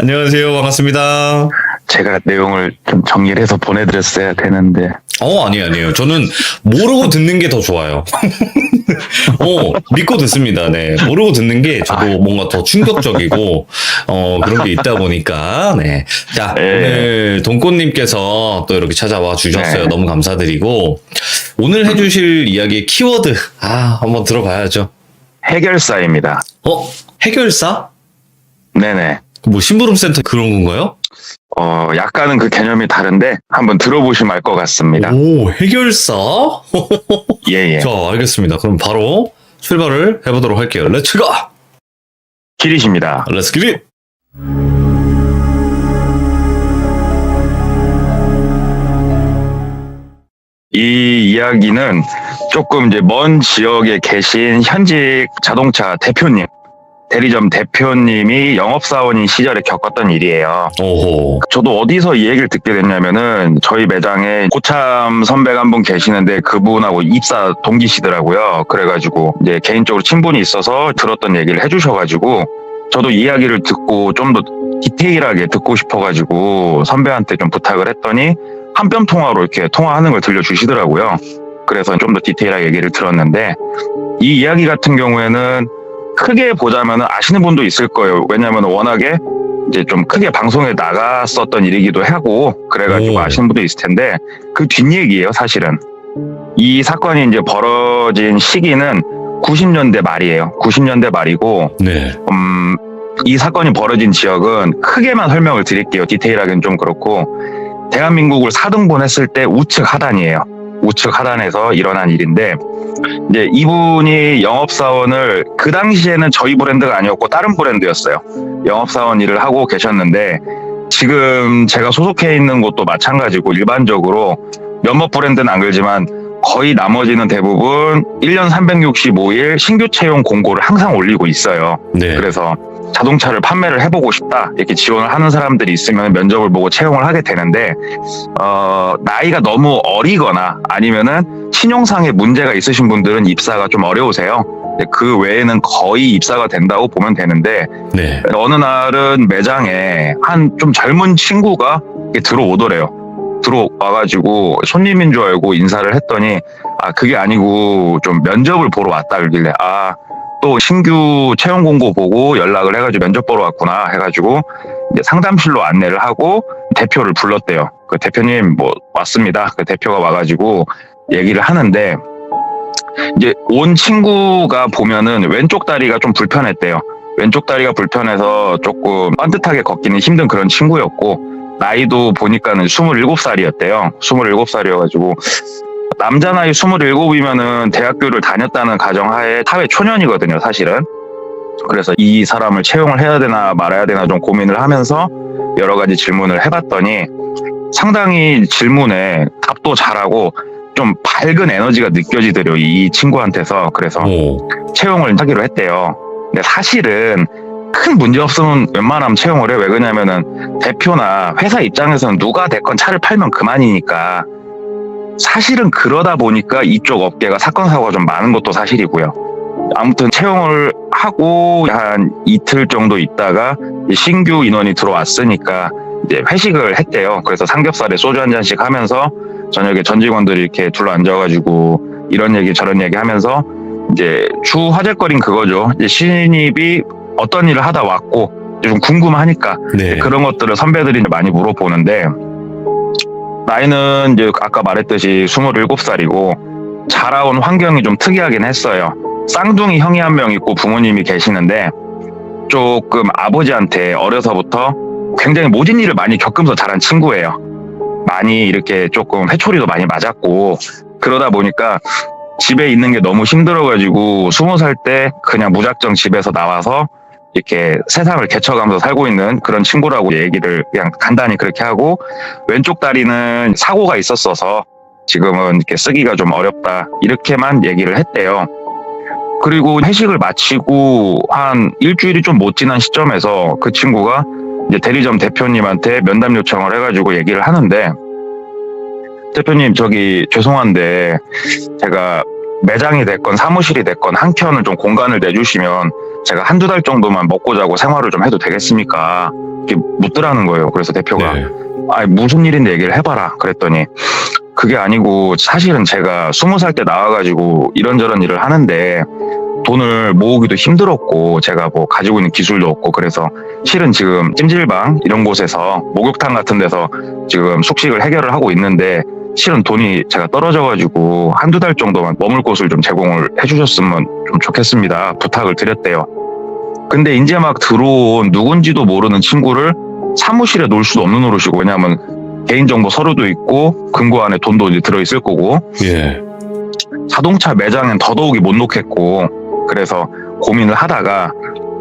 안녕하세요. 반갑습니다. 제가 내용을 좀 정리를 해서 보내드렸어야 되는데. 아니에요. 저는 모르고 듣는 게 더 좋아요. 믿고 듣습니다. 네. 모르고 듣는 게 저도 뭔가 더 충격적이고, 그런 게 있다 보니까, 네. 자, 오늘 돈꽃님께서 또 이렇게 찾아와 주셨어요. 네. 너무 감사드리고, 오늘 해주실 이야기의 키워드, 한번 들어봐야죠. 해결사입니다. 해결사? 네네. 뭐, 심부름센터 그런 건가요? 약간은 그 개념이 다른데 한번 들어보시면 알 것 같습니다. 오, 해결사? 예. 자, 알겠습니다. 그럼 바로 출발을 해보도록 할게요. 렛츠 고! 길이십니다. 렛츠 기릿! 이 이야기는 조금 이제 먼 지역에 계신 현직 자동차 대표님, 대리점 대표님이 영업사원인 시절에 겪었던 일이에요. 오호. 저도 어디서 이 얘기를 듣게 됐냐면은 저희 매장에 고참 선배가 한 분 계시는데 그분하고 입사 동기시더라고요. 그래가지고 이제 개인적으로 친분이 있어서 들었던 얘기를 해주셔가지고 저도 이야기를 듣고 좀 더 디테일하게 듣고 싶어가지고 선배한테 좀 부탁을 했더니 한 뼘 통화로 이렇게 통화하는 걸 들려주시더라고요. 그래서 좀 더 디테일하게 얘기를 들었는데 이 이야기 같은 경우에는 크게 보자면 아시는 분도 있을 거예요. 왜냐하면 워낙에 이제 좀 크게 방송에 나갔었던 일이기도 하고 그래가지고 아시는 분도 있을 텐데 그 뒷얘기예요, 사실은. 이 사건이 이제 벌어진 시기는 90년대 말이에요. 90년대 말이고, 네. 이 사건이 벌어진 지역은 크게만 설명을 드릴게요. 디테일하게는 좀 그렇고, 대한민국을 4등분 했을 때 우측 하단이에요. 우측 하단에서 일어난 일인데, 이제 이분이 영업사원을 그 당시에는 저희 브랜드가 아니었고 다른 브랜드였어요. 영업사원 일을 하고 계셨는데 지금 제가 소속해 있는 곳도 마찬가지고 일반적으로 몇몇 브랜드는 안 그러지만 거의 나머지는 대부분 1년 365일 신규 채용 공고를 항상 올리고 있어요. 네. 그래서 자동차를 판매를 해보고 싶다 이렇게 지원을 하는 사람들이 있으면 면접을 보고 채용을 하게 되는데 나이가 너무 어리거나 아니면은 신용상의 문제가 있으신 분들은 입사가 좀 어려우세요. 그 외에는 거의 입사가 된다고 보면 되는데 네. 어느 날은 매장에 한 좀 젊은 친구가 들어오더래요. 들어와가지고 손님인 줄 알고 인사를 했더니 그게 아니고 좀 면접을 보러 왔다 그러길래 또 신규 채용 공고 보고 연락을 해가지고 면접 보러 왔구나 해가지고 이제 상담실로 안내를 하고 대표를 불렀대요. 그 대표님 왔습니다. 그 대표가 와가지고 얘기를 하는데 이제 온 친구가 보면은 왼쪽 다리가 좀 불편했대요. 왼쪽 다리가 불편해서 조금 반듯하게 걷기는 힘든 그런 친구였고 나이도 보니까는 27살이었대요. 27살이어가지고 남자 나이 27이면은 대학교를 다녔다는 가정하에 사회 초년이거든요, 사실은. 그래서 이 사람을 채용을 해야 되나 말아야 되나 좀 고민을 하면서 여러 가지 질문을 해봤더니 상당히 질문에 답도 잘하고 좀 밝은 에너지가 느껴지더래요, 이 친구한테서. 그래서 채용을 하기로 했대요. 근데 사실은 큰 문제 없으면 웬만하면 채용을 해요. 왜 그러냐면은 대표나 회사 입장에서는 누가 됐건 차를 팔면 그만이니까. 사실은 그러다 보니까 이쪽 업계가 사건 사고가 좀 많은 것도 사실이고요. 아무튼 채용을 하고 한 이틀 정도 있다가 신규 인원이 들어왔으니까 이제 회식을 했대요. 그래서 삼겹살에 소주 한 잔씩 하면서 저녁에 전 직원들이 이렇게 둘러앉아가지고 이런 얘기 저런 얘기 하면서 이제 주 화제거리는 그거죠. 이제 신입이 어떤 일을 하다 왔고 좀 궁금하니까 네. 그런 것들을 선배들이 많이 물어보는데 나이는 이제 아까 말했듯이 27살이고 자라온 환경이 좀 특이하긴 했어요. 쌍둥이 형이 한 명 있고 부모님이 계시는데 조금 아버지한테 어려서부터 굉장히 모진 일을 많이 겪으면서 자란 친구예요. 많이 이렇게 조금 회초리도 많이 맞았고 그러다 보니까 집에 있는 게 너무 힘들어가지고 20살 때 그냥 무작정 집에서 나와서 이렇게 세상을 개척하면서 살고 있는 그런 친구라고 얘기를 그냥 간단히 그렇게 하고 왼쪽 다리는 사고가 있었어서 지금은 이렇게 쓰기가 좀 어렵다 이렇게만 얘기를 했대요. 그리고 회식을 마치고 한 일주일이 좀 못 지난 시점에서 그 친구가 이제 대리점 대표님한테 면담 요청을 해가지고 얘기를 하는데 대표님 저기 죄송한데 제가 매장이 됐건 사무실이 됐건 한 켠을 좀 공간을 내주시면 제가 한두 달 정도만 먹고 자고 생활을 좀 해도 되겠습니까? 이렇게 묻더라는 거예요. 그래서 대표가 네. 아 무슨 일인데 얘기를 해봐라 그랬더니 그게 아니고 사실은 제가 20살 때 나와가지고 이런저런 일을 하는데 돈을 모으기도 힘들었고 제가 뭐 가지고 있는 기술도 없고 그래서 실은 지금 찜질방 이런 곳에서 목욕탕 같은 데서 지금 숙식을 해결을 하고 있는데 실은 돈이 제가 떨어져가지고 한두 달 정도만 머물 곳을 좀 제공을 해주셨으면 좀 좋겠습니다. 부탁을 드렸대요. 근데 이제 막 들어온 누군지도 모르는 친구를 사무실에 놓을 수도 없는 노릇이고 왜냐하면 개인정보 서류도 있고 금고 안에 돈도 이제 들어있을 거고 예. 자동차 매장엔 더더욱이 못 놓겠고 그래서 고민을 하다가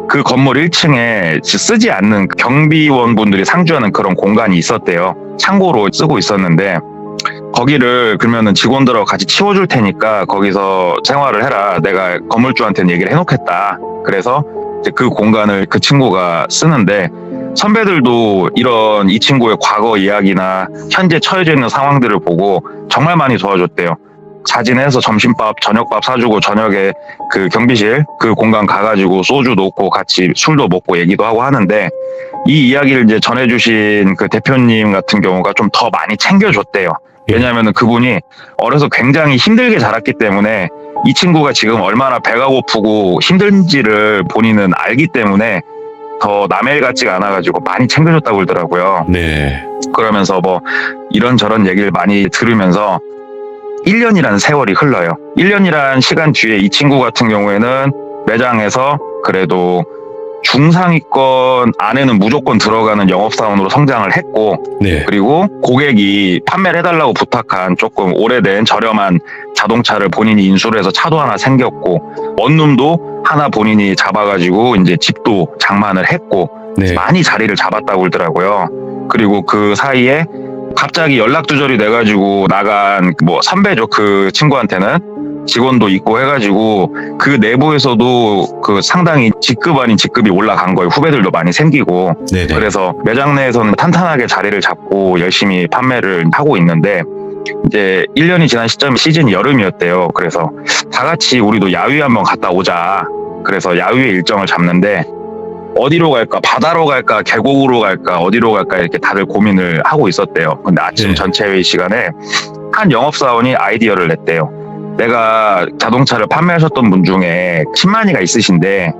그 건물 1층에 쓰지 않는 경비원분들이 상주하는 그런 공간이 있었대요. 창고로 쓰고 있었는데 거기를 그러면은 직원들하고 같이 치워줄 테니까 거기서 생활을 해라. 내가 건물주한테는 얘기를 해놓겠다. 그래서 이제 그 공간을 그 친구가 쓰는데 선배들도 이런 이 친구의 과거 이야기나 현재 처해져 있는 상황들을 보고 정말 많이 도와줬대요. 자진해서 점심밥, 저녁밥 사주고 저녁에 그 경비실 그 공간 가가지고 소주 놓고 같이 술도 먹고 얘기도 하고 하는데 이 이야기를 이제 전해주신 그 대표님 같은 경우가 좀 더 많이 챙겨줬대요. 왜냐하면 그분이 어려서 굉장히 힘들게 자랐기 때문에 이 친구가 지금 얼마나 배가 고프고 힘든지를 본인은 알기 때문에 더 남의 일 같지가 않아가지고 많이 챙겨줬다고 그러더라고요. 네. 그러면서 뭐 이런저런 얘기를 많이 들으면서 1년이라는 세월이 흘러요. 1년이라는 시간 뒤에 이 친구 같은 경우에는 매장에서 그래도 중상위권 안에는 무조건 들어가는 영업사원으로 성장을 했고 네. 그리고 고객이 판매를 해달라고 부탁한 조금 오래된 저렴한 자동차를 본인이 인수를 해서 차도 하나 생겼고 원룸도 하나 본인이 잡아가지고 이제 집도 장만을 했고 네. 많이 자리를 잡았다고 그러더라고요. 그리고 그 사이에 갑자기 연락 두절이 돼가지고 나간 뭐 선배죠. 그 친구한테는 직원도 있고 해가지고 그 내부에서도 그 상당히 직급 아닌 직급이 올라간 거예요. 후배들도 많이 생기고. 네. 네. 그래서 매장 내에서는 탄탄하게 자리를 잡고 열심히 판매를 하고 있는데 이제 1년이 지난 시즌이 여름이었대요. 그래서 다 같이 우리도 야외 한번 갔다 오자. 그래서 야외 일정을 잡는데 어디로 갈까? 바다로 갈까? 계곡으로 갈까? 어디로 갈까? 이렇게 다들 고민을 하고 있었대요. 근데 아침 네. 전체 회의 시간에 한 영업사원이 아이디어를 냈대요. 내가 자동차를 판매하셨던 분 중에 신만이가 있으신데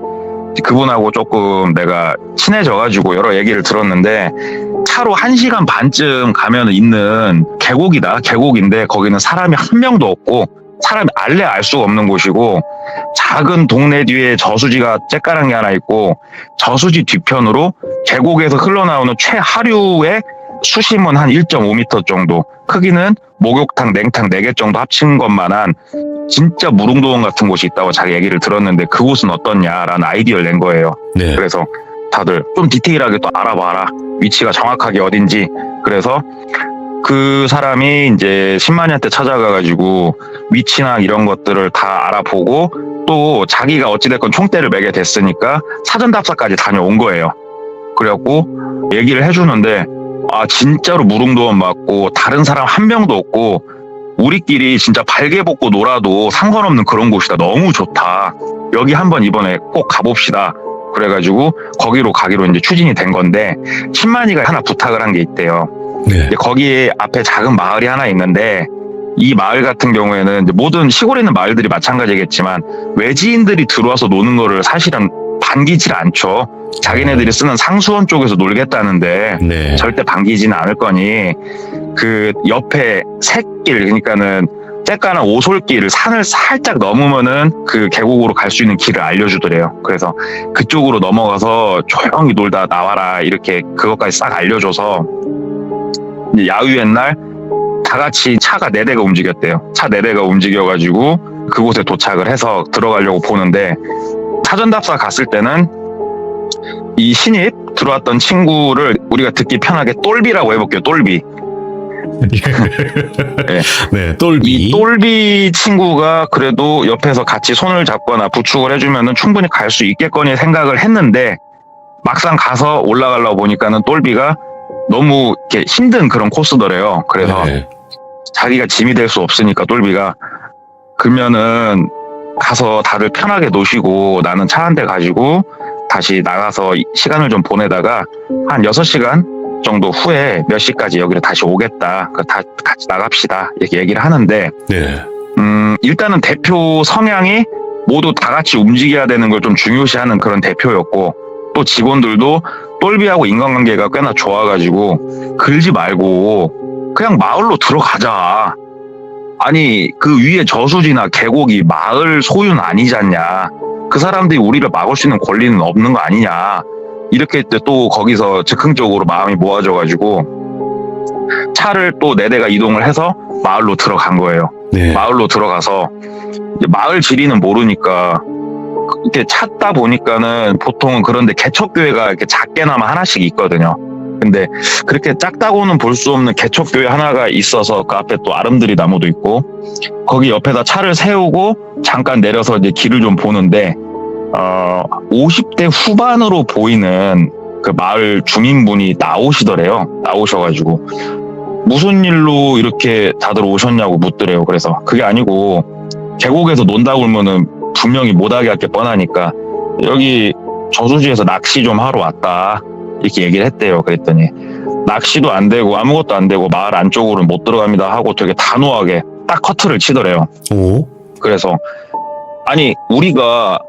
그분하고 조금 내가 친해져가지고 여러 얘기를 들었는데 차로 1시간 반쯤 가면 있는 계곡이다. 계곡인데 거기는 사람이 한 명도 없고 사람이 알래 알 수가 없는 곳이고 작은 동네 뒤에 저수지가 쬐까란 게 하나 있고 저수지 뒤편으로 계곡에서 흘러나오는 최하류의 수심은 한 1.5m 정도 크기는 목욕탕, 냉탕 4개 정도 합친 것만한 진짜 무릉도원 같은 곳이 있다고 자기 얘기를 들었는데 그곳은 어떻냐라는 아이디어를 낸 거예요. 네. 그래서 다들 좀 디테일하게 또 알아봐라. 위치가 정확하게 어딘지. 그래서 그 사람이 이제 신만이한테 찾아가가지고 위치나 이런 것들을 다 알아보고 또 자기가 어찌됐건 총대를 매게 됐으니까 사전답사까지 다녀온 거예요. 그래갖고 얘기를 해주는데 아 진짜로 무릉도원 맞고 다른 사람 한 명도 없고 우리끼리 진짜 발개 벗고 놀아도 상관없는 그런 곳이다. 너무 좋다. 여기 한번 이번에 꼭 가봅시다. 그래가지고 거기로 가기로 이제 추진이 된 건데 신만이가 하나 부탁을 한 게 있대요. 네. 이제 거기에 앞에 작은 마을이 하나 있는데 이 마을 같은 경우에는 이제 모든 시골에 있는 마을들이 마찬가지겠지만 외지인들이 들어와서 노는 거를 사실은 반기질 않죠. 자기네들이 쓰는 상수원 쪽에서 놀겠다는데 네. 절대 반기지는 않을 거니 그 옆에 샛길 그러니까는 쬐까는 오솔길 산을 살짝 넘으면은 그 계곡으로 갈 수 있는 길을 알려주더래요. 그래서 그쪽으로 넘어가서 조용히 놀다 나와라 이렇게 그것까지 싹 알려줘서 이제 야유의 날 다 같이 차가 4대가 움직였대요. 차 4대가 움직여가지고 그곳에 도착을 해서 들어가려고 보는데 사전답사 갔을 때는 이 신입 들어왔던 친구를 우리가 듣기 편하게 똘비라고 해볼게요. 똘비. 네. 네. 똘비. 이 똘비 친구가 그래도 옆에서 같이 손을 잡거나 부축을 해주면은 충분히 갈 수 있겠거니 생각을 했는데 막상 가서 올라가려고 보니까는 똘비가 너무 이렇게 힘든 그런 코스더래요. 그래서 네. 자기가 짐이 될 수 없으니까 똘비가 그러면은 가서 다들 편하게 노시고 나는 차 한 대 가지고 다시 나가서 시간을 좀 보내다가 한 6시간 정도 후에 몇 시까지 여기를 다시 오겠다. 다 같이 나갑시다. 이렇게 얘기를 하는데, 네. 일단은 대표 성향이 모두 다 같이 움직여야 되는 걸 좀 중요시하는 그런 대표였고, 또 직원들도 똘비하고 인간관계가 꽤나 좋아가지고, 긁지 말고 그냥 마을로 들어가자. 아니, 그 위에 저수지나 계곡이 마을 소유는 아니지 않냐. 그 사람들이 우리를 막을 수 있는 권리는 없는 거 아니냐. 이렇게 또 거기서 즉흥적으로 마음이 모아져가지고 차를 또 4대가 이동을 해서 마을로 들어간 거예요. 네. 마을로 들어가서 이제 마을 지리는 모르니까 이렇게 찾다 보니까는 보통은 그런데 개척교회가 이렇게 작게나마 하나씩 있거든요. 근데 그렇게 작다고는 볼 수 없는 개척교회 하나가 있어서 그 앞에 또 아름드리 나무도 있고 거기 옆에다 차를 세우고 잠깐 내려서 이제 길을 좀 보는데 50대 후반으로 보이는 그 마을 주민분이 나오셔가지고 무슨 일로 이렇게 다들 오셨냐고 묻더래요. 그래서 그게 아니고 계곡에서 논다고 그러면은 분명히 못하게 할 게 뻔하니까 여기 저수지에서 낚시 좀 하러 왔다 이렇게 얘기를 했대요. 그랬더니 낚시도 안 되고 아무것도 안 되고 마을 안쪽으로는 못 들어갑니다 하고 되게 단호하게 딱 커트를 치더래요. 오. 그래서 아니 우리가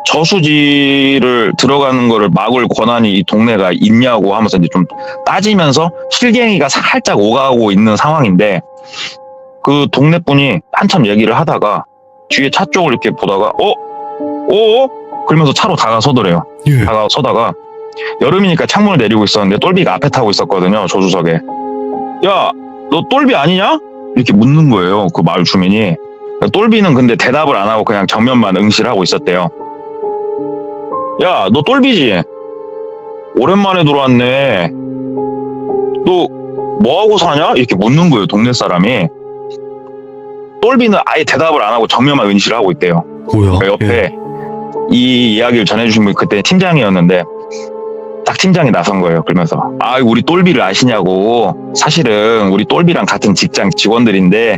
저수지를 들어가는 거를 막을 권한이 이 동네가 있냐고 하면서 이제 좀 따지면서 실갱이가 살짝 오가고 있는 상황인데 그 동네 분이 한참 얘기를 하다가 뒤에 차 쪽을 이렇게 보다가 그러면서 차로 다가서더래요. 예. 다가서다가 여름이니까 창문을 내리고 있었는데 똘비가 앞에 타고 있었거든요. 조수석에. 야, 너 똘비 아니냐? 이렇게 묻는 거예요. 그 마을 주민이. 똘비는 근데 대답을 안 하고 그냥 정면만 응시를 하고 있었대요. 야, 너 똘비지? 오랜만에 들어왔네. 너 뭐하고 사냐? 이렇게 묻는 거예요. 동네 사람이. 똘비는 아예 대답을 안 하고 정면만 응시를 하고 있대요. 뭐야? 그 옆에 예. 이 이야기를 전해주신 분이 그때 팀장이었는데 딱 팀장이 나선 거예요. 그러면서 우리 똘비를 아시냐고. 사실은 우리 똘비랑 같은 직장 직원들인데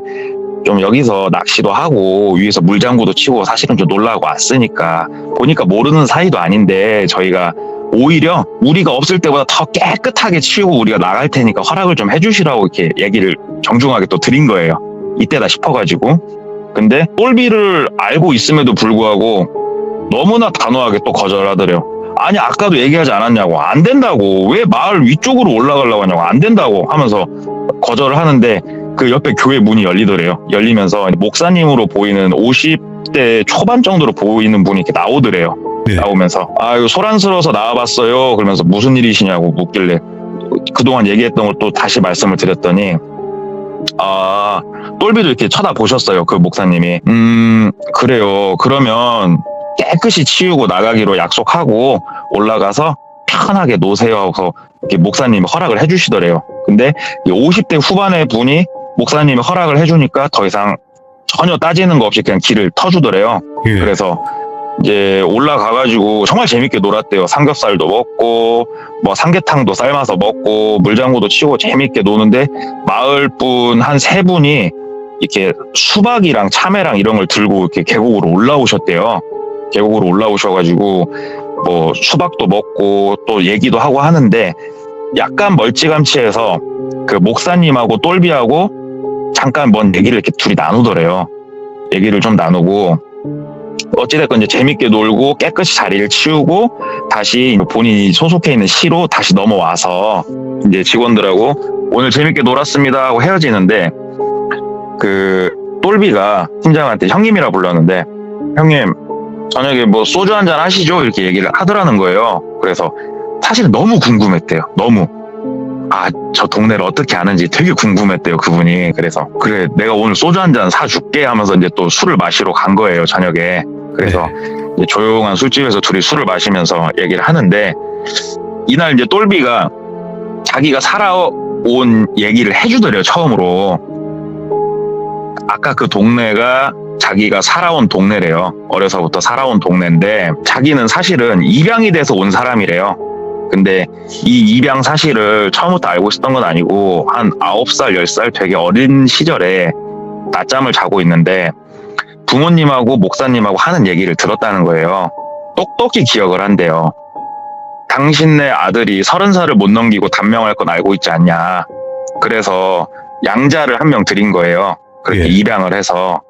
좀 여기서 낚시도 하고 위에서 물장구도 치고 사실은 좀 놀라고 왔으니까 보니까 모르는 사이도 아닌데 저희가 오히려 우리가 없을 때보다 더 깨끗하게 치우고 우리가 나갈 테니까 허락을 좀 해주시라고 이렇게 얘기를 정중하게 또 드린 거예요. 이때다 싶어가지고. 근데 똘비를 알고 있음에도 불구하고 너무나 단호하게 또 거절하더래요. 아니 아까도 얘기하지 않았냐고. 안 된다고. 왜 마을 위쪽으로 올라가려고 하냐고. 안 된다고 하면서 거절을 하는데 그 옆에 교회 문이 열리더래요. 열리면서 목사님으로 보이는 50대 초반 정도로 보이는 분이 이렇게 나오더래요. 네. 나오면서 이거 소란스러워서 나와봤어요. 그러면서 무슨 일이시냐고 묻길래 그동안 얘기했던 걸 또 다시 말씀을 드렸더니 똘비도 이렇게 쳐다보셨어요. 그 목사님이. 그래요. 그러면 깨끗이 치우고 나가기로 약속하고 올라가서 편하게 노세요 하고 이렇게 목사님이 허락을 해주시더래요. 근데 이 50대 후반의 분이 목사님이 허락을 해주니까 더 이상 전혀 따지는 거 없이 그냥 길을 터주더래요. 예. 그래서 이제 올라가가지고 정말 재밌게 놀았대요. 삼겹살도 먹고 뭐 삼계탕도 삶아서 먹고 물장구도 치고 재밌게 노는데 마을분 한 3분이 이렇게 수박이랑 참외랑 이런 걸 들고 이렇게 계곡으로 올라오셨대요. 계곡으로 올라오셔가지고 뭐 수박도 먹고 또 얘기도 하고 하는데 약간 멀찌감치해서 그 목사님하고 똘비하고 잠깐 뭔 얘기를 이렇게 둘이 나누더래요. 얘기를 좀 나누고 어찌됐건 이제 재밌게 놀고 깨끗이 자리를 치우고 다시 본인이 소속해 있는 시로 다시 넘어와서 이제 직원들하고 오늘 재밌게 놀았습니다 하고 헤어지는데 그 똘비가 팀장한테 형님이라 불렀는데 형님 저녁에 뭐 소주 한잔 하시죠 이렇게 얘기를 하더라는 거예요. 그래서 사실 너무 궁금했대요. 너무 저 동네를 어떻게 아는지 되게 궁금했대요 그분이. 그래서 그래 내가 오늘 소주 한잔 사줄게 하면서 이제 또 술을 마시러 간 거예요 저녁에. 그래서 이제 조용한 술집에서 둘이 술을 마시면서 얘기를 하는데 이날 이제 똘비가 자기가 살아온 얘기를 해주더래요. 처음으로 아까 그 동네가 자기가 살아온 동네래요. 어려서부터 살아온 동네인데 자기는 사실은 입양이 돼서 온 사람이래요. 근데 이 입양 사실을 처음부터 알고 있었던 건 아니고 한 9살, 10살 되게 어린 시절에 낮잠을 자고 있는데 부모님하고 목사님하고 하는 얘기를 들었다는 거예요. 똑똑히 기억을 한대요. 당신네 아들이 30살을 못 넘기고 단명할 건 알고 있지 않냐. 그래서 양자를 한 명 드린 거예요. 그렇게 예. 입양을 해서.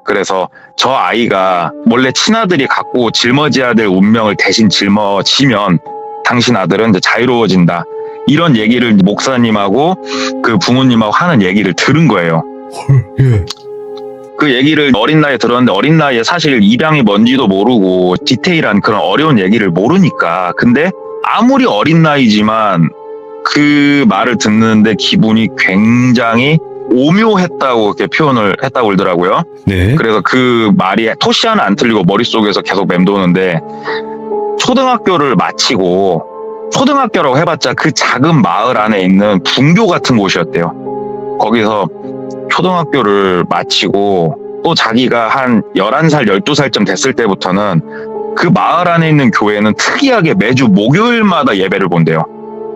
그래서 저 아이가 원래 친아들이 갖고 짊어져야 될 운명을 대신 짊어지면 당신 아들은 이제 자유로워진다. 이런 얘기를 목사님하고 그 부모님하고 하는 얘기를 들은 거예요. 예. 그 얘기를 어린 나이에 들었는데 어린 나이에 사실 입양이 뭔지도 모르고 디테일한 그런 어려운 얘기를 모르니까. 근데 아무리 어린 나이지만 그 말을 듣는데 기분이 굉장히 오묘했다고 이렇게 표현을 했다고 그러더라고요. 네. 그래서 그 말이 토시 하나 안 틀리고 머릿속에서 계속 맴도는데, 초등학교를 마치고, 초등학교라고 해봤자 그 작은 마을 안에 있는 분교 같은 곳이었대요. 거기서 초등학교를 마치고 또 자기가 한 11살, 12살쯤 됐을 때부터는 그 마을 안에 있는 교회는 특이하게 매주 목요일마다 예배를 본대요.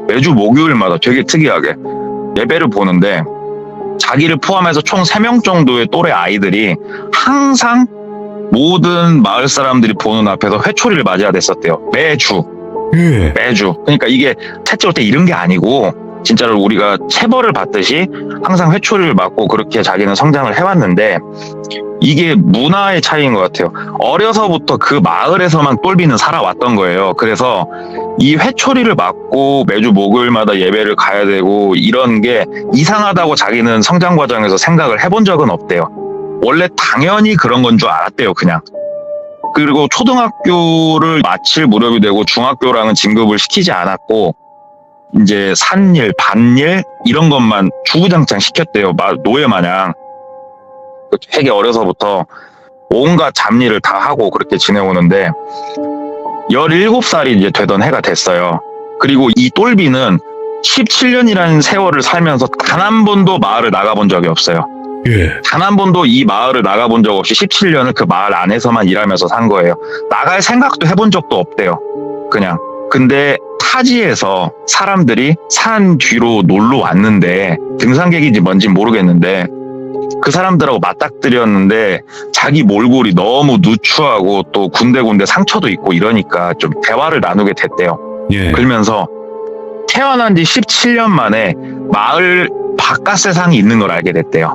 매주 목요일마다 되게 특이하게 예배를 보는데, 자기를 포함해서 총 3명 정도의 또래 아이들이 항상 모든 마을 사람들이 보는 앞에서 회초리를 맞아야 됐었대요. 매주. 예. 매주. 그러니까 이게 채찍 올 때 이런 게 아니고 진짜로 우리가 체벌을 받듯이 항상 회초리를 맞고 그렇게 자기는 성장을 해왔는데, 이게 문화의 차이인 것 같아요. 어려서부터 그 마을에서만 똘비는 살아왔던 거예요. 그래서 이 회초리를 맞고 매주 목요일마다 예배를 가야 되고 이런 게 이상하다고 자기는 성장 과정에서 생각을 해본 적은 없대요. 원래 당연히 그런 건 줄 알았대요, 그냥. 그리고 초등학교를 마칠 무렵이 되고 중학교랑은 진급을 시키지 않았고 이제 산일, 밭일 이런 것만 주구장창 시켰대요. 노예 마냥. 되게 어려서부터 온갖 잡일을 다 하고 그렇게 지내오는데 17살이 이제 되던 해가 됐어요. 그리고 이 똘비는 17년이라는 세월을 살면서 단 한 번도 마을을 나가본 적이 없어요. 예. 단 한 번도 이 마을을 나가본 적 없이 17년을 그 마을 안에서만 일하면서 산 거예요. 나갈 생각도 해본 적도 없대요. 그냥. 근데 타지에서 사람들이 산 뒤로 놀러 왔는데, 등산객인지 뭔지 모르겠는데 그 사람들하고 맞닥뜨렸는데 자기 몰골이 너무 누추하고 또 군데군데 상처도 있고 이러니까 좀 대화를 나누게 됐대요. 예. 그러면서 태어난 지 17년 만에 마을 바깥 세상이 있는 걸 알게 됐대요.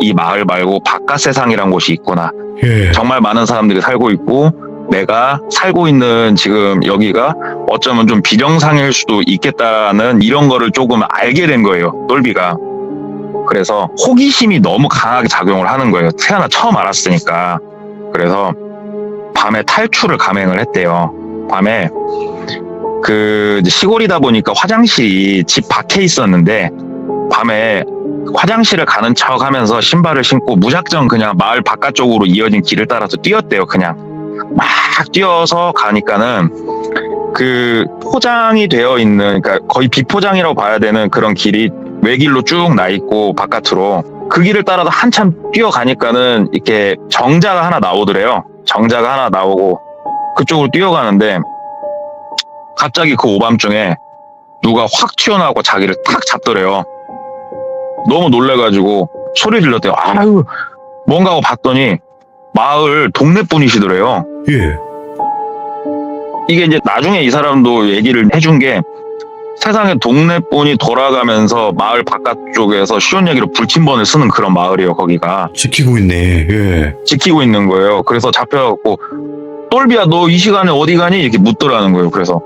이 마을 말고 바깥 세상이란 곳이 있구나. 예. 정말 많은 사람들이 살고 있고 내가 살고 있는 지금 여기가 어쩌면 좀 비정상일 수도 있겠다는 이런 거를 조금 알게 된 거예요, 똘비가. 그래서 호기심이 너무 강하게 작용을 하는 거예요. 태어나 처음 알았으니까. 그래서 밤에 탈출을 감행을 했대요. 밤에 그 시골이다 보니까 화장실이 집 밖에 있었는데 밤에 화장실을 가는 척 하면서 신발을 신고 무작정 그냥 마을 바깥쪽으로 이어진 길을 따라서 뛰었대요. 그냥 막 뛰어서 가니까는 그 포장이 되어 있는, 그러니까 거의 비포장이라고 봐야 되는 그런 길이 외길로 쭉 나 있고 바깥으로 그 길을 따라서 한참 뛰어가니까는 이렇게 정자가 하나 나오더래요. 정자가 하나 나오고 그쪽으로 뛰어가는데 갑자기 그 오밤중에 누가 확 튀어나오고 자기를 탁 잡더래요. 너무 놀래가지고 소리 질렀대요. 아유, 뭔가 하고 봤더니 마을 동네 분이시더래요. 예. 이게 이제 나중에 이 사람도 얘기를 해준 게, 세상에 동네 분이 돌아가면서 마을 바깥쪽에서 쉬운 얘기로 불침번을 쓰는 그런 마을이에요, 거기가. 지키고 있네. 예. 지키고 있는 거예요. 그래서 잡혀갖고 똘비야 너 이 시간에 어디 가니? 이렇게 묻더라는 거예요. 그래서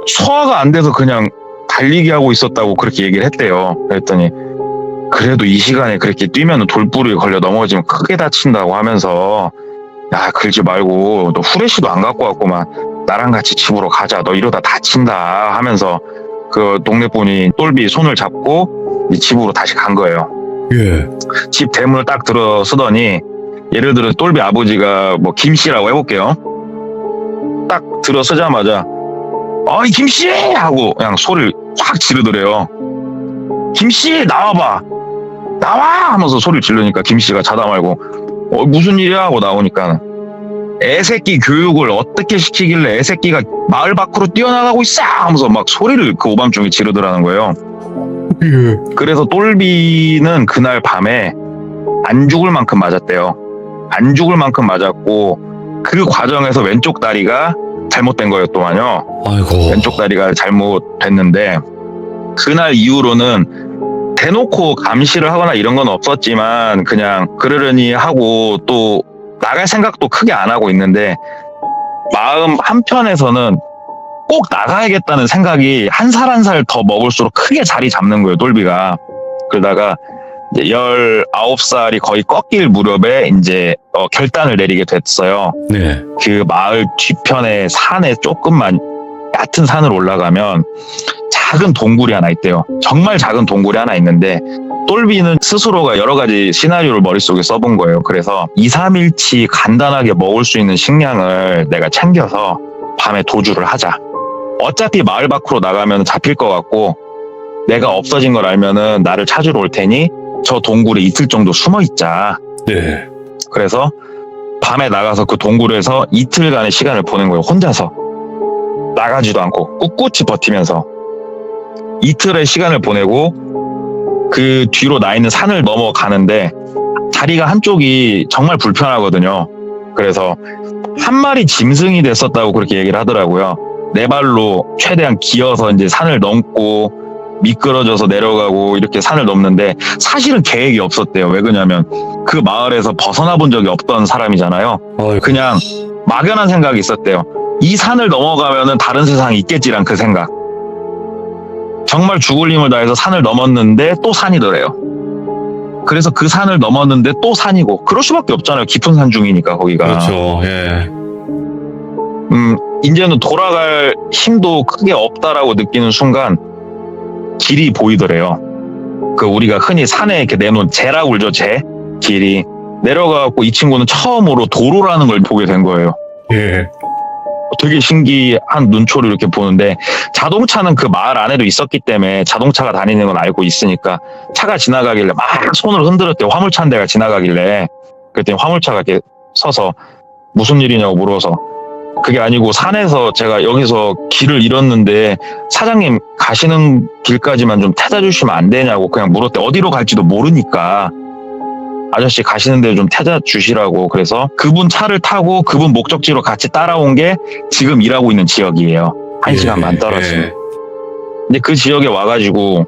소화가 안 돼서 그냥 달리기 하고 있었다고 그렇게 얘기를 했대요. 그랬더니 그래도 이 시간에 그렇게 뛰면 돌부리에 걸려 넘어지면 크게 다친다고 하면서, 야 그러지 말고 너 후레쉬도 안 갖고 왔구만, 나랑 같이 집으로 가자, 너 이러다 다친다 하면서 그 동네 분이 똘비 손을 잡고 집으로 다시 간 거예요. 예. 집 대문을 딱 들어 쓰더니, 예를 들어 똘비 아버지가 뭐 김씨라고 해볼게요. 딱 들어 쓰자마자 어이 김씨 하고 그냥 소리를 확 지르더래요. 김씨 나와봐, 나와 하면서 소리를 지르니까 김씨가 자다 말고 무슨 일이야 하고 나오니까, 애새끼 교육을 어떻게 시키길래 애새끼가 마을 밖으로 뛰어나가고 있어 하면서 막 소리를 그 오밤중에 지르더라는 거예요. 예. 그래서 똘비는 그날 밤에 안 죽을 만큼 맞았대요. 안 죽을 만큼 맞았고 그 과정에서 왼쪽 다리가 잘못된 거였더만요. 아이고. 왼쪽 다리가 잘못됐는데 그날 이후로는 대놓고 감시를 하거나 이런 건 없었지만 그냥 그러려니 하고 또 나갈 생각도 크게 안 하고 있는데 마음 한편에서는 꼭 나가야겠다는 생각이 한 살 한 살 더 먹을수록 크게 자리 잡는 거예요, 똘비가. 그러다가 이제 19살이 거의 꺾일 무렵에 이제 결단을 내리게 됐어요. 네. 그 마을 뒤편에 산에 조금만 얕은 산을 올라가면 작은 동굴이 하나 있대요. 정말 작은 동굴이 하나 있는데 똘비는 스스로가 여러 가지 시나리오를 머릿속에 써본 거예요. 그래서 2, 3일치 간단하게 먹을 수 있는 식량을 내가 챙겨서 밤에 도주를 하자. 어차피 마을 밖으로 나가면 잡힐 것 같고 내가 없어진 걸 알면은 나를 찾으러 올 테니 저 동굴에 이틀 정도 숨어 있자. 네. 그래서 밤에 나가서 그 동굴에서 이틀간의 시간을 보낸 거예요. 혼자서. 나가지도 않고 꿋꿋이 버티면서 이틀의 시간을 보내고 그 뒤로 나 있는 산을 넘어가는데 다리가 한쪽이 정말 불편하거든요. 그래서 한 마리 짐승이 됐었다고 그렇게 얘기를 하더라고요. 네 발로 최대한 기어서 이제 산을 넘고 미끄러져서 내려가고 이렇게 산을 넘는데 사실은 계획이 없었대요. 왜 그러냐면 그 마을에서 벗어나 본 적이 없던 사람이잖아요. 아이고. 그냥 막연한 생각이 있었대요. 이 산을 넘어가면은 다른 세상이 있겠지란 그 생각. 정말 죽을 힘을 다해서 산을 넘었는데 또 산이더래요. 그래서 그 산을 넘었는데 또 산이고 그럴 수밖에 없잖아요. 깊은 산 중이니까 거기가. 그렇죠. 예. 이제는 돌아갈 힘도 크게 없다라고 느끼는 순간 길이 보이더래요. 그 우리가 흔히 산에 이렇게 내놓은 재라고 그러죠. 재 길이 내려가고 이 친구는 처음으로 도로라는 걸 보게 된 거예요. 예. 되게 신기한 눈초리로 이렇게 보는데 자동차는 그 마을 안에도 있었기 때문에 자동차가 다니는 건 알고 있으니까 차가 지나가길래 막 손을 흔들었대요. 화물차 한 대가 지나가길래 그랬더니 화물차가 이렇게 서서 무슨 일이냐고 물어서 그게 아니고 산에서 제가 여기서 길을 잃었는데 사장님 가시는 길까지만 좀 태다 주시면 안 되냐고 그냥 물었대. 어디로 갈지도 모르니까 아저씨 가시는 데 좀 태다 주시라고. 그래서 그분 차를 타고 그분 목적지로 같이 따라온 게 지금 일하고 있는 지역이에요. 1시간 반 떨어진. 예. 근데 그 지역에 와가지고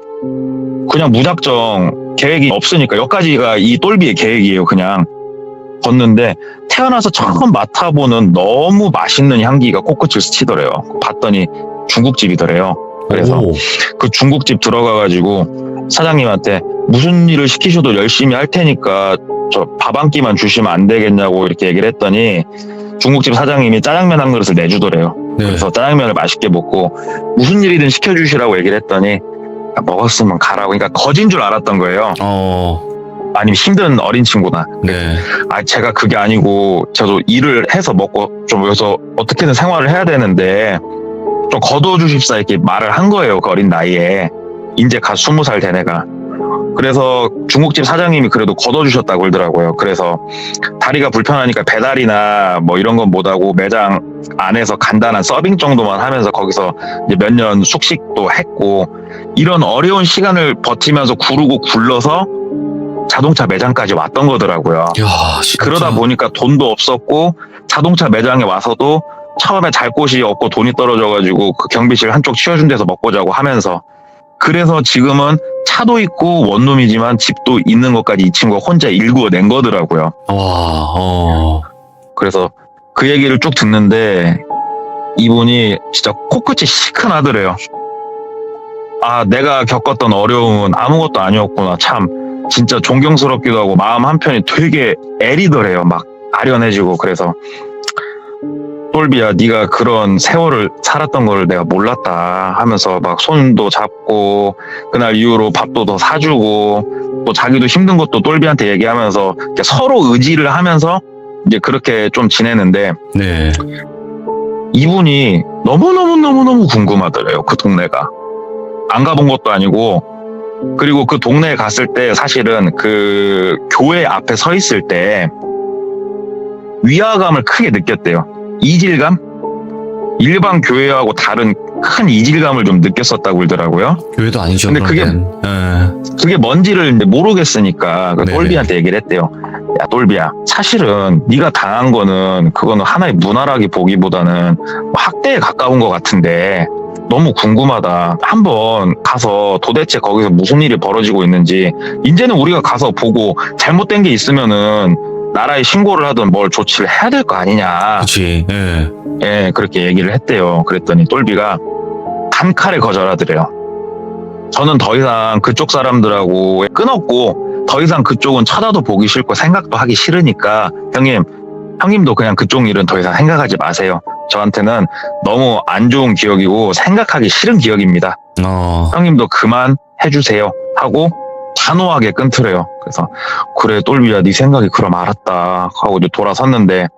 그냥 무작정 계획이 없으니까 여기까지가 이 똘비의 계획이에요. 그냥 걷는데 태어나서 처음 맡아보는 너무 맛있는 향기가 코끝을 스치더래요. 봤더니 중국집이더래요. 그래서 오. 그 중국집 들어가가지고 사장님한테 무슨 일을 시키셔도 열심히 할 테니까 저 밥 한 끼만 주시면 안 되겠냐고 이렇게 얘기를 했더니 중국집 사장님이 짜장면 한 그릇을 내주더래요. 네. 그래서 짜장면을 맛있게 먹고 무슨 일이든 시켜주시라고 얘기를 했더니 먹었으면 가라고. 그러니까 거진 줄 알았던 거예요. 아니면 힘든 어린 친구나. 네. 제가 그게 아니고 저도 일을 해서 먹고 좀 여기서 어떻게든 생활을 해야 되는데 좀 거둬주십사 이렇게 말을 한 거예요. 그 어린 나이에. 이제 갓 20살 된 애가. 그래서 중국집 사장님이 그래도 걷어주셨다고 그러더라고요. 그래서 다리가 불편하니까 배달이나 뭐 이런 건 못하고 매장 안에서 간단한 서빙 정도만 하면서 거기서 이제 몇 년 숙식도 했고 이런 어려운 시간을 버티면서 구르고 굴러서 자동차 매장까지 왔던 거더라고요. 야, 진짜. 그러다 보니까 돈도 없었고 자동차 매장에 와서도 처음에 잘 곳이 없고 돈이 떨어져가지고 그 경비실 한쪽 치워준 데서 먹고 자고 하면서 그래서 지금은 차도 있고 원룸이지만 집도 있는 것까지 이 친구가 혼자 일구어낸 거더라고요. 와, 그래서 그 얘기를 쭉 듣는데 이분이 진짜 코끝이 시큰하더래요. 아, 내가 겪었던 어려움은 아무것도 아니었구나. 참 진짜 존경스럽기도 하고 마음 한편이 되게 애리더래요. 막 아련해지고. 그래서 똘비야, 네가 그런 세월을 살았던 걸 내가 몰랐다 하면서 막 손도 잡고 그날 이후로 밥도 더 사주고 또 자기도 힘든 것도 똘비한테 얘기하면서 이렇게 서로 의지를 하면서 이제 그렇게 좀 지내는데 네. 이분이 너무너무 궁금하더래요. 그 동네가. 안 가본 것도 아니고 그리고 그 동네에 갔을 때 사실은 그 교회 앞에 서 있을 때 위화감을 크게 느꼈대요. 이질감? 일반 교회하고 다른 큰 이질감을 좀 느꼈었다고 그러더라고요. 교회도 아니죠. 근데 그게 그게 뭔지를 이제 모르겠으니까 그 네네. 똘비한테 얘기를 했대요. 야, 똘비야, 사실은 네가 당한 거는 그거는 하나의 문화라기 보기보다는 학대에 가까운 것 같은데 너무 궁금하다. 한번 가서 도대체 거기서 무슨 일이 벌어지고 있는지 이제는 우리가 가서 보고 잘못된 게 있으면은 나라에 신고를 하든 뭘 조치를 해야 될 거 아니냐. 그치. 예. 예, 그렇게 얘기를 했대요. 그랬더니 똘비가 단칼에 거절하더래요. 저는 더 이상 그쪽 사람들하고 끊었고 더 이상 그쪽은 쳐다도 보기 싫고 생각도 하기 싫으니까 형님도 그냥 그쪽 일은 더 이상 생각하지 마세요. 저한테는 너무 안 좋은 기억이고 생각하기 싫은 기억입니다. 형님도 그만 해주세요 하고 단호하게 끊더래요. 그래서 그래 똘비야 네 생각이 그럼 알았다 하고 이제 돌아섰는데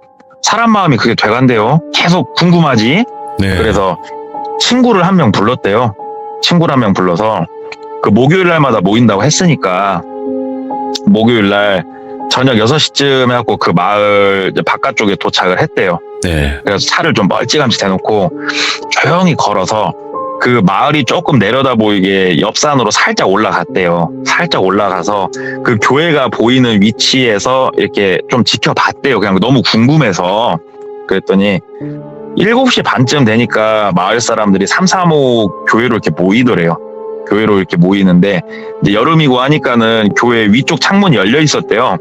사람 마음이 그게 돼간대요. 계속 궁금하지. 네. 그래서 친구를 한 명 불렀대요. 친구를 한 명 불러서 그 목요일 날마다 모인다고 했으니까 목요일 날 저녁 6시쯤 해갖고 그 마을 이제 바깥쪽에 도착을 했대요. 네. 그래서 차를 좀 멀찌감치 대놓고 조용히 걸어서 그 마을이 조금 내려다 보이게 옆산으로 살짝 올라갔대요. 살짝 올라가서 그 교회가 보이는 위치에서 이렇게 좀 지켜봤대요. 그냥 너무 궁금해서. 그랬더니 7시 반쯤 되니까 마을 사람들이 335 교회로 이렇게 모이더래요. 교회로 이렇게 모이는데 이제 여름이고 하니까는 교회 위쪽 창문이 열려 있었대요.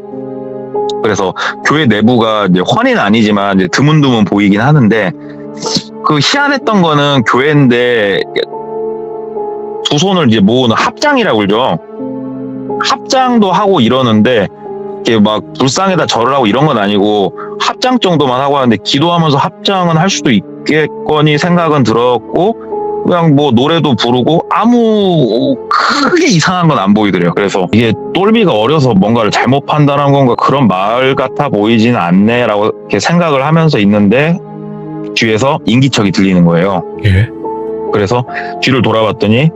그래서 교회 내부가 이제 환히는 아니지만 이제 드문드문 보이긴 하는데 그 희한했던 거는 교회인데 두 손을 이제 모으는 합장이라고 그러죠. 합장도 하고 이러는데 이렇게 막 불상에다 절을 하고 이런 건 아니고 합장 정도만 하고 하는데 기도하면서 합장은 할 수도 있겠거니 생각은 들었고 그냥 뭐 노래도 부르고 아무 크게 이상한 건 안 보이더래요. 그래서 이게 똘비가 어려서 뭔가를 잘못 판단한 건가 그런 마을 같아 보이진 않네라고 이렇게 생각을 하면서 있는데 뒤에서 인기척이 들리는 거예요. 예. 그래서 뒤를 돌아봤더니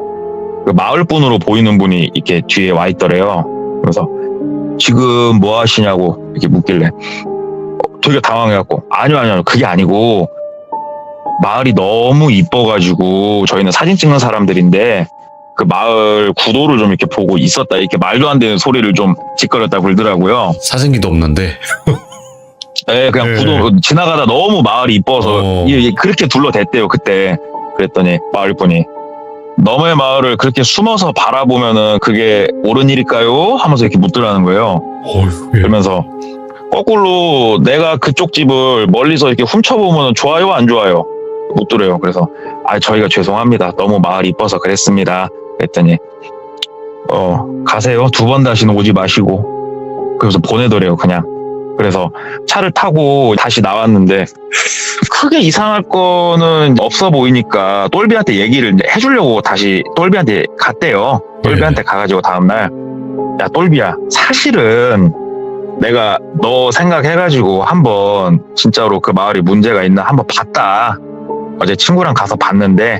그 마을분으로 보이는 분이 이렇게 뒤에 와 있더래요. 그래서 지금 뭐 하시냐고 이렇게 묻길래 되게 당황해갖고 아니요 그게 아니고 마을이 너무 이뻐가지고 저희는 사진 찍는 사람들인데 그 마을 구도를 좀 이렇게 보고 있었다 이렇게 말도 안 되는 소리를 좀 짓거렸다 굴더라고요. 사진기도 없는데. 네, 그냥 구도 지나가다 너무 마을이 이뻐서 이게 그렇게 둘러댔대요 그때. 그랬더니 마을분이 너의 마을을 그렇게 숨어서 바라보면은 그게 옳은 일일까요? 하면서 이렇게 묻더라는 거예요. 그러면서 거꾸로 내가 그쪽 집을 멀리서 이렇게 훔쳐보면 좋아요 안 좋아요? 묻더래요. 그래서 저희가 죄송합니다. 너무 마을이 이뻐서 그랬습니다. 그랬더니 가세요. 2번 다시는 오지 마시고. 그래서 보내더래요 그냥. 그래서 차를 타고 다시 나왔는데 크게 이상할 거는 없어 보이니까 똘비한테 얘기를 해주려고 다시 똘비한테 갔대요. 똘비한테 가가지고 다음날 야 똘비야 사실은 내가 너 생각해가지고 한번 진짜로 그 마을이 문제가 있나 한번 봤다. 어제 친구랑 가서 봤는데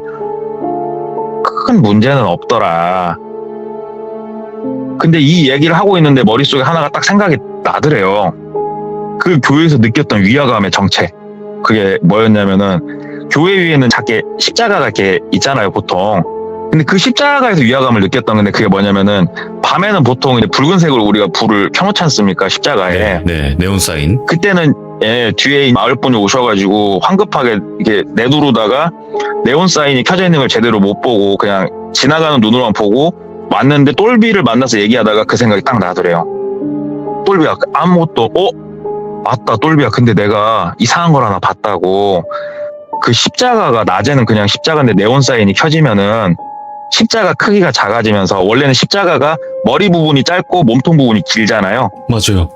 큰 문제는 없더라. 근데 이 얘기를 하고 있는데 머릿속에 하나가 딱 생각이 나더래요. 그 교회에서 느꼈던 위화감의 정체. 그게 뭐였냐면은 교회 위에는 작게 십자가가 이렇게 있잖아요 보통. 근데 그 십자가에서 위화감을 느꼈던 건데 그게 뭐냐면은 밤에는 보통 이제 붉은색으로 우리가 불을 켜놓지 않습니까 십자가에. 네, 네온 사인. 그때는 뒤에 마을분이 오셔가지고 황급하게 이렇게 내두르다가 네온 사인이 켜져 있는 걸 제대로 못 보고 그냥 지나가는 눈으로만 보고 왔는데 똘비를 만나서 얘기하다가 그 생각이 딱 나더래요. 똘비야 아무것도 맞다 똘비야 근데 내가 이상한 걸 하나 봤다고. 그 십자가가 낮에는 그냥 십자가인데 네온 사인이 켜지면은 십자가 크기가 작아지면서 원래는 십자가가 머리 부분이 짧고 몸통 부분이 길잖아요. 맞아요.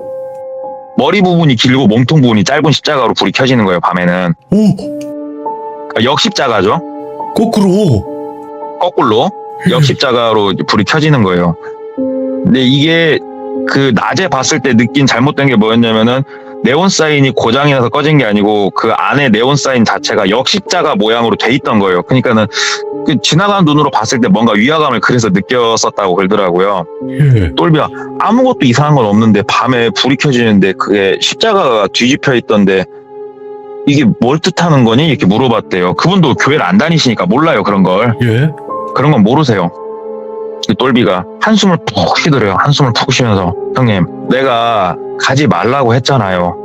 머리 부분이 길고 몸통 부분이 짧은 십자가로 불이 켜지는 거예요 밤에는. 그러니까 역십자가죠. 거꾸로 역십자가로 불이 켜지는 거예요. 근데 이게 그 낮에 봤을 때 느낀 잘못된 게 뭐였냐면은 네온 사인이 고장이 나서 꺼진 게 아니고 그 안에 네온 사인 자체가 역십자가 모양으로 돼 있던 거예요. 그러니까는 그 지나가는 눈으로 봤을 때 뭔가 위화감을 그래서 느꼈었다고 그러더라고요. 똘비야 아무것도 이상한 건 없는데 밤에 불이 켜지는데 그게 십자가가 뒤집혀 있던데 이게 뭘 뜻하는 거니? 이렇게 물어봤대요. 그분도 교회를 안 다니시니까 몰라요 그런 걸. 그런 건 모르세요. 똘비가 한숨을 푹 쉬더래요. 한숨을 푹 쉬면서 형님 내가 가지 말라고 했잖아요.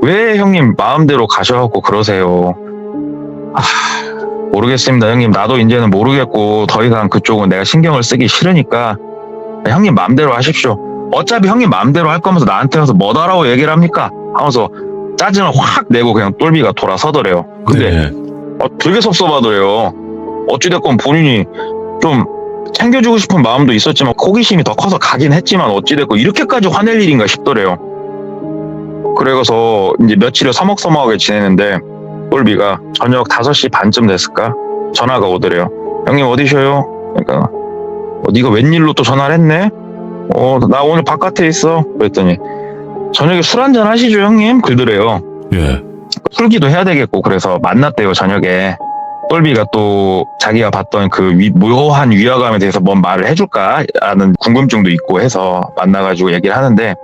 왜 형님 마음대로 가셔갖고 그러세요? 모르겠습니다, 형님. 나도 이제는 모르겠고 더 이상 그쪽은 내가 신경을 쓰기 싫으니까 형님 마음대로 하십시오. 어차피 형님 마음대로 할 거면서 나한테 와서 뭐다라고 얘기를 합니까? 하면서 짜증을 확 내고 그냥 똘비가 돌아서더래요. 근데 네. 되게 섭섭하더래요. 어찌됐건 본인이 좀 챙겨주고 싶은 마음도 있었지만 호기심이 더 커서 가긴 했지만 어찌됐건 이렇게까지 화낼 일인가 싶더래요. 그래서 이제 며칠을 서먹서먹하게 지내는데 똘비가 저녁 5시 반쯤 됐을까? 전화가 오더래요. 형님 어디셔요? 그러니까 네가 웬일로 또 전화를 했네? 나 오늘 바깥에 있어. 그랬더니 저녁에 술 한잔 하시죠 형님? 그러더래요. 예. 술기도 해야 되겠고 그래서 만났대요 저녁에. 똘비가 또 자기가 봤던 그 묘한 위화감에 대해서 뭔 말을 해줄까 라는 궁금증도 있고 해서 만나가지고 얘기를 하는데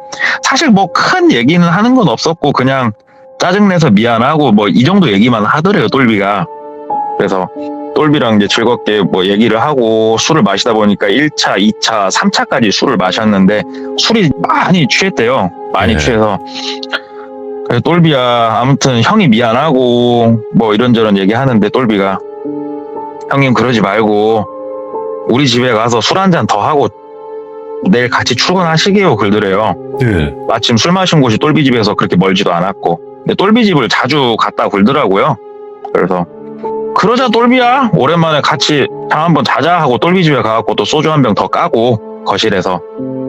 사실 뭐 큰 얘기는 하는 건 없었고 그냥 짜증내서 미안하고 뭐 이 정도 얘기만 하더래요 똘비가. 그래서 똘비랑 이제 즐겁게 뭐 얘기를 하고 술을 마시다 보니까 1차, 2차, 3차까지 술을 마셨는데 술이 많이 취했대요. 많이 네. 취해서 그래서 똘비야 아무튼 형이 미안하고 뭐 이런저런 얘기하는데 똘비가 형님 그러지 말고 우리 집에 가서 술 한잔 더 하고 내일 같이 출근하시게요 그러더래요. 네. 마침 술 마신 곳이 똘비 집에서 그렇게 멀지도 않았고 근데 똘비 집을 자주 갔다 굴더라고요. 그래서 그러자 똘비야 오랜만에 같이 잠 한번 자자 하고 똘비 집에 가갖고 또 소주 한 병 더 까고 거실에서.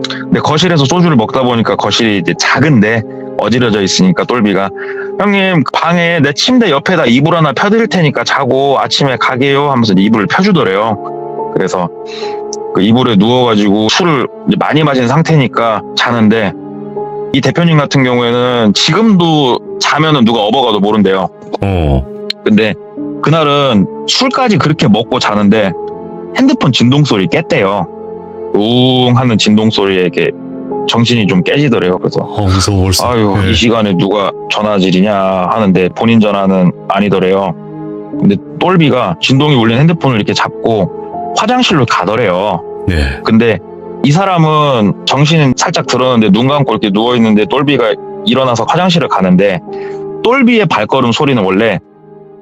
근데 거실에서 소주를 먹다 보니까 거실이 이제 작은데 어지러져 있으니까 똘비가 형님 방에 내 침대 옆에다 이불 하나 펴드릴 테니까 자고 아침에 가게요 하면서 이불을 펴주더래요. 그래서 그 이불에 누워가지고 술을 이제 많이 마신 상태니까 자는데 이 대표님 같은 경우에는 지금도 자면은 누가 업어가도 모른대요. 근데 그날은 술까지 그렇게 먹고 자는데 핸드폰 진동 소리 깼대요. 웅 하는 진동 소리에 이렇게 정신이 좀 깨지더래요. 그래서 무서워 벌써. 아유 네. 이 시간에 누가 전화질이냐 하는데 본인 전화는 아니더래요. 근데 똘비가 진동이 울린 핸드폰을 이렇게 잡고 화장실로 가더래요. 네. 근데 이 사람은 정신은 살짝 들었는데 눈 감고 이렇게 누워있는데 똘비가 일어나서 화장실을 가는데 똘비의 발걸음 소리는 원래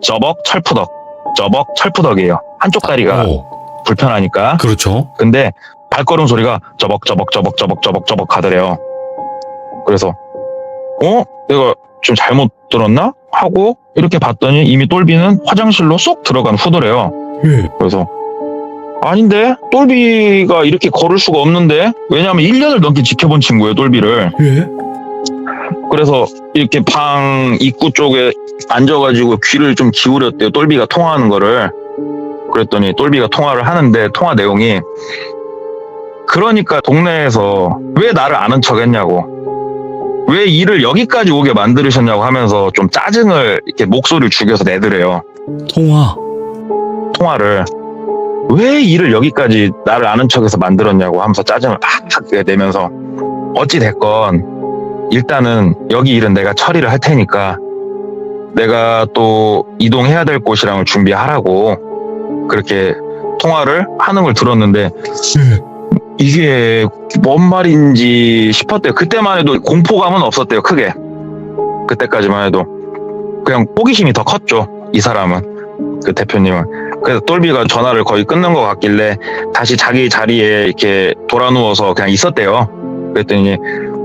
저벅 철푸덕 저벅 철푸덕이에요. 한쪽 다리가 불편하니까. 그렇죠. 근데 발걸음 소리가 저벅 저벅 저벅 저벅 저벅 저벅 가더래요. 그래서 내가 좀 잘못 들었나? 하고 이렇게 봤더니 이미 똘비는 화장실로 쏙 들어간 후더래요. 예. 그래서 아닌데 똘비가 이렇게 걸을 수가 없는데 왜냐하면 1년을 넘게 지켜본 친구예요 똘비를. 예. 그래서 이렇게 방 입구 쪽에 앉아가지고 귀를 좀 기울였대요 똘비가 통화하는 거를. 그랬더니 똘비가 통화를 하는데 통화 내용이 그러니까 동네에서 왜 나를 아는 척 했냐고 왜 일을 여기까지 오게 만들으셨냐고 하면서 좀 짜증을 이렇게 목소리를 죽여서 내더래요. 통화를 왜 일을 여기까지 나를 아는 척해서 만들었냐고 하면서 짜증을 팍팍 내면서 어찌 됐건 일단은 여기 일은 내가 처리를 할 테니까 내가 또 이동해야 될 곳이랑을 준비하라고 그렇게 통화를 하는 걸 들었는데 이게 뭔 말인지 싶었대요. 그때만 해도 공포감은 없었대요 크게. 그때까지만 해도 그냥 호기심이 더 컸죠 이 사람은, 그 대표님은. 그래서 똘비가 전화를 거의 끊는 것 같길래 다시 자기 자리에 이렇게 돌아 누워서 그냥 있었대요. 그랬더니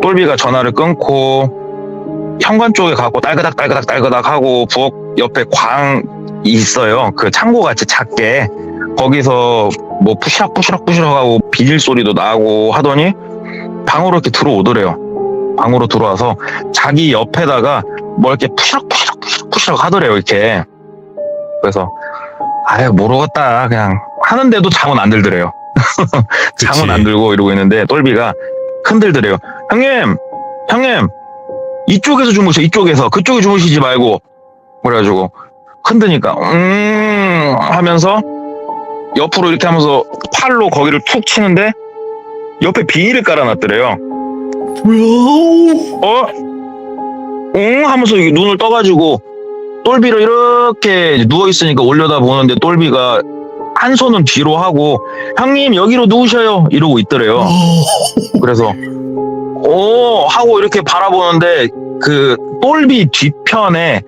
똘비가 전화를 끊고 현관 쪽에 가고 딸그닥 하고 부엌 옆에 광이 있어요. 그 창고같이 작게. 거기서 뭐 푸시럭 하고 비질 소리도 나고 하더니 방으로 이렇게 들어오더래요. 방으로 들어와서 자기 옆에다가 뭐 이렇게 푸시럭 하더래요 이렇게. 그래서 아유 모르겠다 그냥 하는데도 잠은 안 들더래요. 잠은 안 들고 이러고 있는데 똘비가 흔들더래요. 형님 이쪽에서 주무셔. 이쪽에서. 그쪽에 주무시지 말고. 그래가지고 흔드니까 하면서 옆으로 이렇게 하면서 팔로 거기를 툭 치는데 옆에 비닐을 깔아놨더래요. 뭐야? 하면서 눈을 떠가지고 똘비를 이렇게 누워있으니까 올려다 보는데 똘비가 한 손은 뒤로 하고 형님 여기로 누우셔요 이러고 있더래요. 그래서 하고 이렇게 바라보는데 그 똘비 뒤편에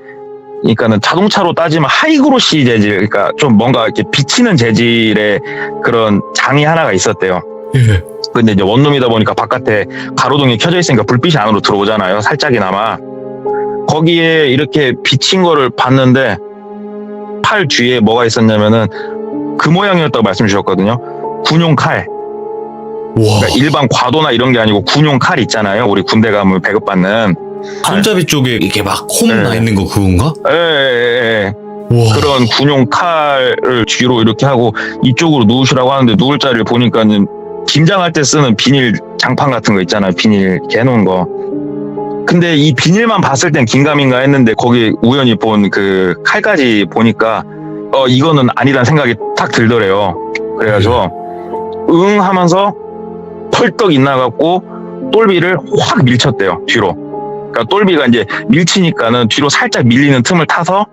그러니까는 자동차로 따지면 하이그로시 재질, 그러니까 좀 뭔가 이렇게 비치는 재질의 그런 장이 하나가 있었대요. 예. 근데 이제 원룸이다 보니까 바깥에 가로등이 켜져 있으니까 불빛이 안으로 들어오잖아요. 살짝이나마. 거기에 이렇게 비친 거를 봤는데 팔 뒤에 뭐가 있었냐면은 그 모양이었다고 말씀 주셨거든요. 군용 칼. 와. 그러니까 일반 과도나 이런 게 아니고 군용 칼 있잖아요. 우리 군대 가면 배급받는. 손잡이 쪽에 이렇게 막 홈 나 네. 있는 거 그건가? 예. 와. 그런 군용 칼을 뒤로 이렇게 하고 이쪽으로 누우시라고 하는데 누울 자리를 보니까는 김장할 때 쓰는 비닐 장판 같은 거 있잖아요. 비닐 이렇게 해놓은 거. 근데 이 비닐만 봤을 땐 긴가민가 했는데 거기 우연히 본 그 칼까지 보니까 이거는 아니란 생각이 탁 들더래요. 그래가지고 응 하면서 펄떡 있나갖고 똘비를 확 밀쳤대요. 뒤로. 그러니까 똘비가 이제 밀치니까는 뒤로 살짝 밀리는 틈을 타서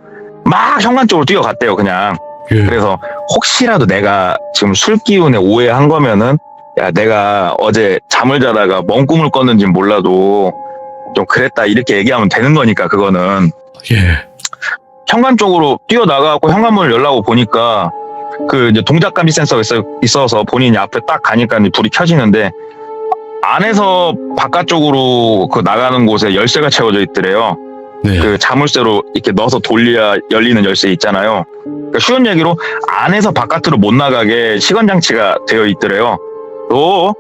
막 현관 쪽으로 뛰어갔대요. 그냥. 예. 그래서 혹시라도 내가 지금 술 기운에 오해한 거면은 야 내가 어제 잠을 자다가 먼 꿈을 꿨는지 몰라도 좀 그랬다 이렇게 얘기하면 되는 거니까 그거는. 예. 현관 쪽으로 뛰어나가고 현관문을 열라고 보니까 그 이제 동작감지 센서가 있어서 본인이 앞에 딱 가니까 이제 불이 켜지는데 안에서 바깥쪽으로 그 나가는 곳에 열쇠가 채워져 있더래요. 네. 그 자물쇠로 이렇게 넣어서 돌려야 열리는 열쇠 있잖아요. 그러니까 쉬운 얘기로 안에서 바깥으로 못 나가게 시건 장치가 되어 있더래요. 또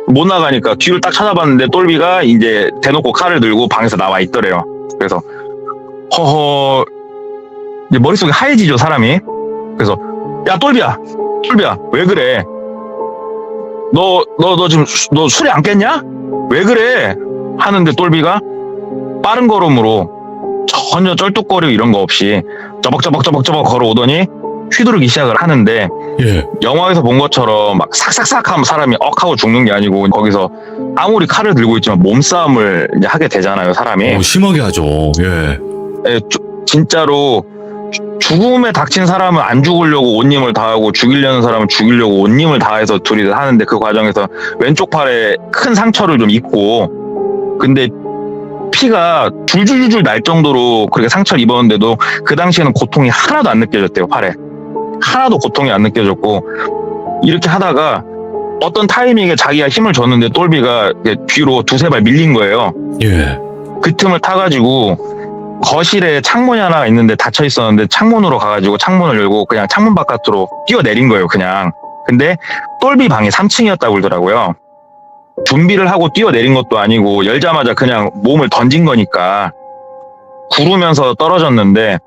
못 나가니까 뒤를 딱 찾아봤는데 똘비가 이제 대놓고 칼을 들고 방에서 나와 있더래요. 그래서 허허 이제 머릿속에 하얘지죠 사람이. 그래서 야 똘비야 왜 그래? 너 지금 너 술이 안 깼냐? 왜 그래? 하는데 똘비가 빠른 걸음으로 전혀 쩔뚝거리고 이런 거 없이 저벅저벅 걸어오더니 휘두르기 시작을 하는데 예. 영화에서 본 것처럼 막 삭삭삭 하면 사람이 하고 죽는 게 아니고 거기서 아무리 칼을 들고 있지만 몸싸움을 이제 하게 되잖아요 사람이. 심하게 하죠. 예. 예, 진짜로 죽음에 닥친 사람은 안 죽으려고 온 힘을 다하고 죽이려는 사람은 죽이려고 온 힘을 다해서 둘이 하는데 그 과정에서 왼쪽 팔에 큰 상처를 좀 입고 근데 피가 줄줄줄 날 정도로 그렇게 상처를 입었는데도 그 당시에는 고통이 하나도 안 느껴졌대요. 팔에 하나도 고통이 안 느껴졌고 이렇게 하다가 어떤 타이밍에 자기가 힘을 줬는데 똘비가 뒤로 두세 발 밀린 거예요. 예. 그 틈을 타가지고 거실에 창문이 하나 있는데 닫혀 있었는데 창문으로 가가지고 창문을 열고 그냥 창문 바깥으로 뛰어내린 거예요. 그냥. 근데 똘비 방이 3층이었다고 그러더라고요. 준비를 하고 뛰어내린 것도 아니고 열자마자 그냥 몸을 던진 거니까 구르면서 떨어졌는데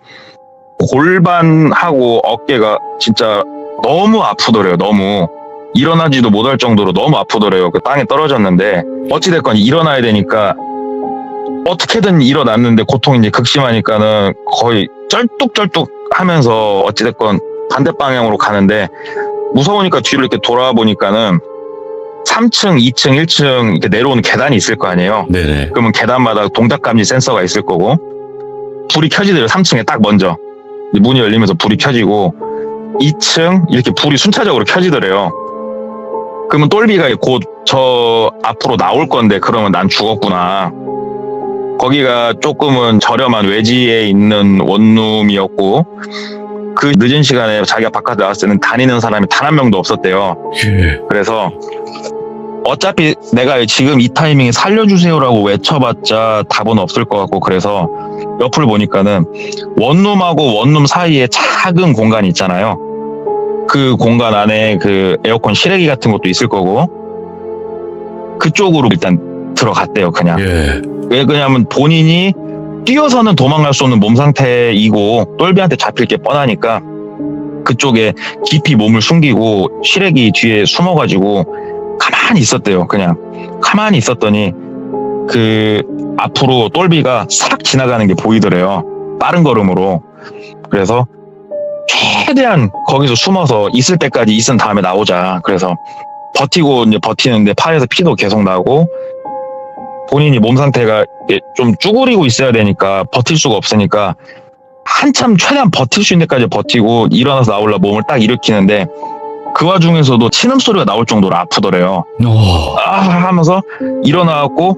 골반하고 어깨가 진짜 너무 아프더래요. 너무 일어나지도 못할 정도로 너무 아프더래요. 그 땅에 떨어졌는데 어찌됐건 일어나야 되니까 어떻게든 일어났는데 고통이 이제 극심하니까는 거의 쩔뚝쩔뚝 하면서 어찌됐건 반대 방향으로 가는데 무서우니까 뒤로 이렇게 돌아보니까는 3층, 2층, 1층 이렇게 내려오는 계단이 있을 거 아니에요. 네네. 그러면 계단마다 동작감지 센서가 있을 거고 불이 켜지더래요. 3층에 딱 먼저 문이 열리면서 불이 켜지고 2층 이렇게 불이 순차적으로 켜지더래요. 그러면 똘비가 곧 저 앞으로 나올 건데 그러면 난 죽었구나. 거기가 조금은 저렴한 외지에 있는 원룸이었고 그 늦은 시간에 자기가 바깥에 나왔을 때는 다니는 사람이 단 한 명도 없었대요. 예. 그래서 어차피 내가 지금 이 타이밍에 살려주세요라고 외쳐봤자 답은 없을 것 같고 그래서 옆을 보니까는 원룸하고 원룸 사이에 작은 공간이 있잖아요. 그 공간 안에 그 에어컨 실외기 같은 것도 있을 거고 그쪽으로 일단 들어갔대요. 그냥. 예. 왜 그러냐면 본인이 뛰어서는 도망갈 수 없는 몸 상태이고 똘비한테 잡힐 게 뻔하니까 그쪽에 깊이 몸을 숨기고 실외기 뒤에 숨어가지고 가만히 있었대요. 그냥 가만히 있었더니 그 앞으로 똘비가 싹 지나가는 게 보이더래요. 빠른 걸음으로. 그래서 최대한 거기서 숨어서 있을 때까지 있은 다음에 나오자. 그래서 버티고 이제 버티는데 팔에서 피도 계속 나고 본인이 몸 상태가 좀 쭈그리고 있어야 되니까 버틸 수가 없으니까 한참 최대한 버틸 수 있는 데까지 버티고 일어나서 나올라 몸을 딱 일으키는데 그 와중에서도 신음소리가 나올 정도로 아프더래요. 아 하면서 일어나갖고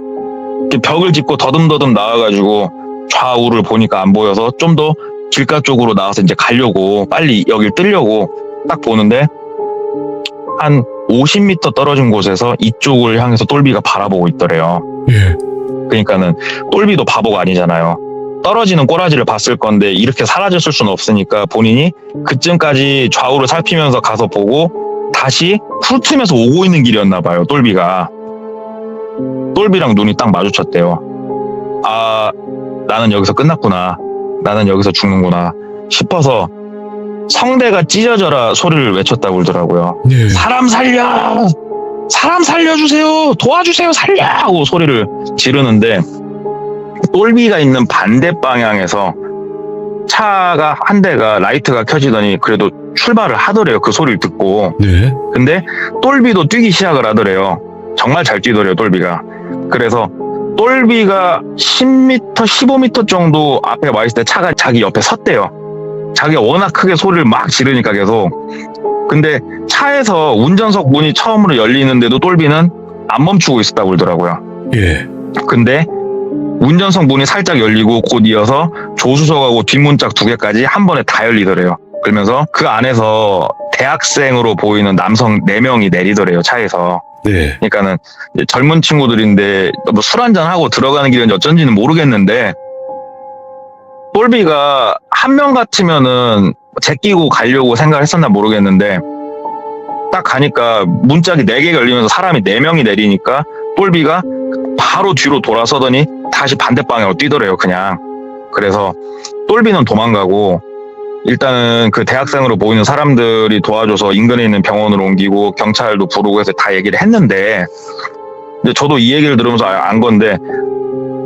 이렇게 벽을 짚고 더듬더듬 나와가지고 좌우를 보니까 안 보여서 좀 더 길가 쪽으로 나와서 이제 가려고 빨리 여길 뜨려고 딱 보는데 한 50m 떨어진 곳에서 이쪽을 향해서 똘비가 바라보고 있더래요. 예. 그러니까는 똘비도 바보가 아니잖아요. 떨어지는 꼬라지를 봤을 건데 이렇게 사라졌을 수는 없으니까 본인이 그쯤까지 좌우를 살피면서 가서 보고 다시 훑으면서 오고 있는 길이었나 봐요. 똘비가. 똘비랑 눈이 딱 마주쳤대요. 아, 나는 여기서 끝났구나. 나는 여기서 죽는구나 싶어서 성대가 찢어져라 소리를 외쳤다고 그러더라고요. 네. 사람 살려! 사람 살려주세요! 도와주세요! 살려! 하고 소리를 지르는데 똘비가 있는 반대 방향에서 차가 한 대가 라이트가 켜지더니 그래도 출발을 하더래요. 그 소리를 듣고. 네. 근데 똘비도 뛰기 시작을 하더래요. 정말 잘 뛰더래요, 똘비가. 그래서 똘비가 10m, 15m 정도 앞에 와 있을 때 차가 자기 옆에 섰대요. 자기가 워낙 크게 소리를 막 지르니까 계속. 근데 차에서 운전석 문이 처음으로 열리는데도 똘비는 안 멈추고 있었다고 그러더라고요. 예. 근데 운전석 문이 살짝 열리고 곧 이어서 조수석하고 뒷문짝 2개까지 한 번에 다 열리더래요. 그러면서 그 안에서 대학생으로 보이는 남성 4명이 내리더래요, 차에서. 네. 그러니까는 젊은 친구들인데 뭐 술 한잔하고 들어가는 길인지 어쩐지는 모르겠는데 똘비가 한 명 같으면은 제끼고 가려고 생각을 했었나 모르겠는데 딱 가니까 문짝이 4개 열리면서 사람이 4명이 내리니까 똘비가 바로 뒤로 돌아서더니 다시 반대 방향으로 뛰더래요, 그냥. 그래서 똘비는 도망가고 일단은 그 대학생으로 보이는 사람들이 도와줘서 인근에 있는 병원으로 옮기고 경찰도 부르고 해서 다 얘기를 했는데 근데 저도 이 얘기를 들으면서 안 건데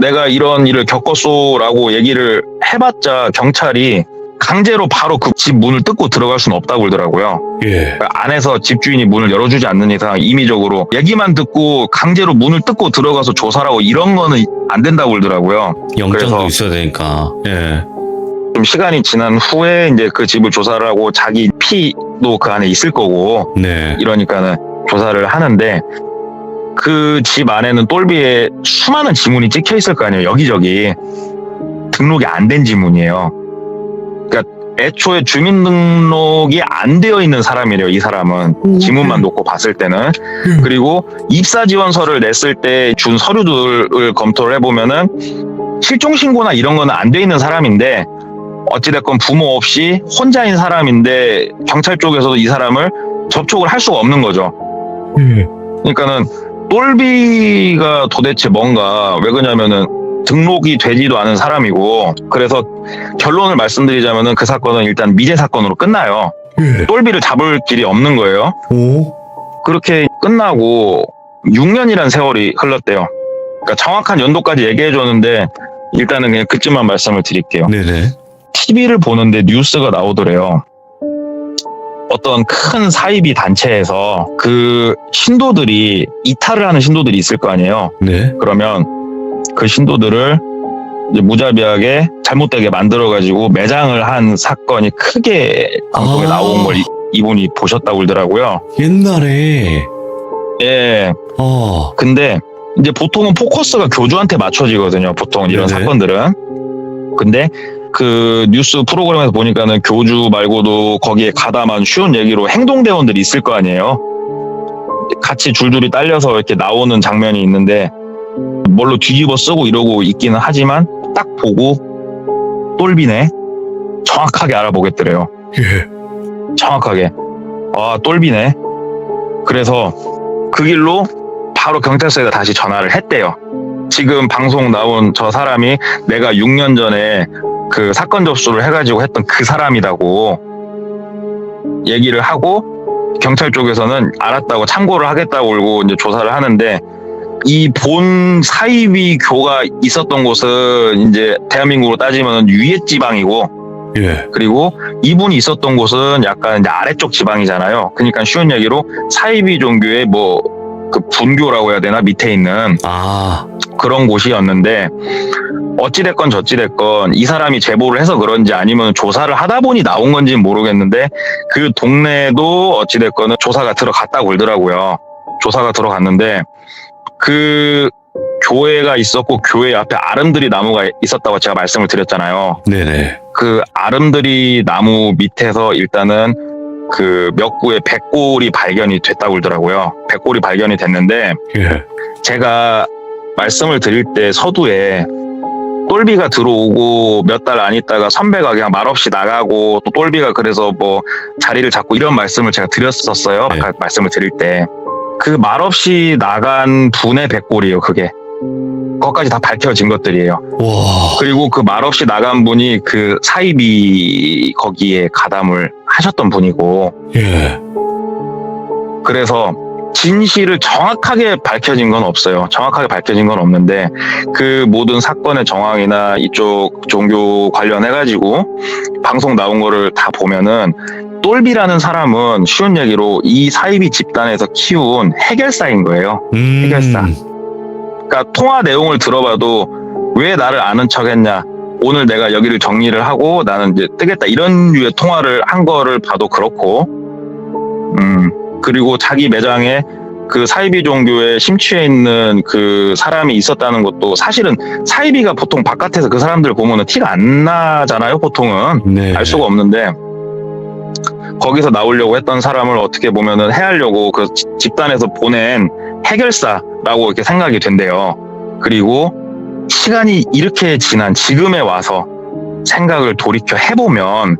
내가 이런 일을 겪었소라고 얘기를 해봤자 경찰이 강제로 바로 그 집 문을 뜯고 들어갈 수는 없다고 그러더라고요. 예. 안에서 집주인이 문을 열어주지 않는 이상 임의적으로 얘기만 듣고 강제로 문을 뜯고 들어가서 조사하고 이런 거는 안 된다고 그러더라고요. 영장도 그래서 있어야 되니까. 예. 좀 시간이 지난 후에 이제 그 집을 조사를 하고 자기 피도 그 안에 있을 거고 네. 이러니까는 조사를 하는데 그 집 안에는 똘비에 수많은 지문이 찍혀 있을 거 아니에요. 여기저기 등록이 안 된 지문이에요. 그러니까 애초에 주민등록이 안 되어 있는 사람이래요. 이 사람은 지문만 놓고 봤을 때는. 그리고 입사지원서를 냈을 때 준 서류들을 검토를 해보면은 실종신고나 이런 거는 안 돼 있는 사람인데 어찌됐건 부모 없이 혼자인 사람인데 경찰 쪽에서도 이 사람을 접촉을 할 수가 없는 거죠. 그러니까는 똘비가 도대체 뭔가 왜 그러냐면은 등록이 되지도 않은 사람이고 그래서 결론을 말씀드리자면은 그 사건은 일단 미제 사건으로 끝나요. 예. 똘비를 잡을 길이 없는 거예요. 오. 그렇게 끝나고 6년이란 세월이 흘렀대요. 그러니까 정확한 연도까지 얘기해 줬는데 일단은 그냥 그쯤만 말씀을 드릴게요. 네네. TV를 보는데 뉴스가 나오더래요. 어떤 큰 사이비 단체에서 그 신도들이 이탈을 하는 신도들이 있을 거 아니에요. 네. 그러면 그 신도들을 이제 무자비하게 잘못되게 만들어가지고 매장을 한 사건이 크게 방송에 나온 걸 이분이 보셨다고 그러더라고요. 옛날에. 예. 근데 이제 보통은 포커스가 교주한테 맞춰지거든요. 보통 이런 네네. 사건들은. 근데 그 뉴스 프로그램에서 보니까는 교주 말고도 거기에 가담한 쉬운 얘기로 행동대원들이 있을 거 아니에요. 같이 줄줄이 딸려서 이렇게 나오는 장면이 있는데 뭘로 뒤집어 쓰고 이러고 있기는 하지만 딱 보고 똘비네 정확하게 알아보겠더래요. 예. 정확하게. 아, 똘비네. 그래서 그 길로 바로 경찰서에다 다시 전화를 했대요. 지금 방송 나온 저 사람이 내가 6년 전에 그 사건 접수를 해가지고 했던 그 사람이라고 얘기를 하고 경찰 쪽에서는 알았다고 참고를 하겠다고 그러고 이제 조사를 하는데 이 본 사이비 교가 있었던 곳은 이제 대한민국으로 따지면 위에 지방이고 예. 그리고 이분이 있었던 곳은 약간 이제 아래쪽 지방이잖아요. 그러니까 쉬운 얘기로 사이비 종교의 뭐 그 분교라고 해야 되나 밑에 있는 그런 곳이었는데 어찌됐건 저찌됐건 이 사람이 제보를 해서 그런지 아니면 조사를 하다 보니 나온 건지는 모르겠는데 그 동네도 어찌됐건 조사가 들어갔다고 그러더라고요. 조사가 들어갔는데 그 교회가 있었고 교회 앞에 아름드리 나무가 있었다고 제가 말씀을 드렸잖아요. 네네. 그 아름드리 나무 밑에서 일단은 그 몇 구의 백골이 발견이 됐다고 그러더라고요. 백골이 발견이 됐는데 예. 제가 말씀을 드릴 때 서두에 똘비가 들어오고 몇 달 안 있다가 선배가 그냥 말없이 나가고 또 똘비가 그래서 뭐 자리를 잡고 이런 말씀을 제가 드렸었어요. 네. 아까 말씀을 드릴 때. 그 말없이 나간 분의 백골이에요, 그게. 그것까지 다 밝혀진 것들이에요. 와. 그리고 그 말없이 나간 분이 그 사이비 거기에 가담을 하셨던 분이고, 예. 그래서 진실을 정확하게 밝혀진 건 없어요. 정확하게 밝혀진 건 없는데 그 모든 사건의 정황이나 이쪽 종교 관련해가지고 방송 나온 거를 다 보면은 똘비라는 사람은 쉬운 얘기로 이 사이비 집단에서 키운 해결사인 거예요. 해결사. 그러니까 통화 내용을 들어봐도 왜 나를 아는 척했냐, 오늘 내가 여기를 정리를 하고 나는 이제 뜨겠다, 이런 류의 통화를 한 거를 봐도 그렇고, 그리고 자기 매장에 그 사이비 종교에 심취해 있는 그 사람이 있었다는 것도 사실은 사이비가 보통 바깥에서 그 사람들 보면은 티가 안 나잖아요, 보통은. 네. 알 수가 없는데 거기서 나오려고 했던 사람을 어떻게 보면은 해하려고 그 집단에서 보낸 해결사라고 이렇게 생각이 된대요. 그리고 시간이 이렇게 지난 지금에 와서 생각을 돌이켜 해보면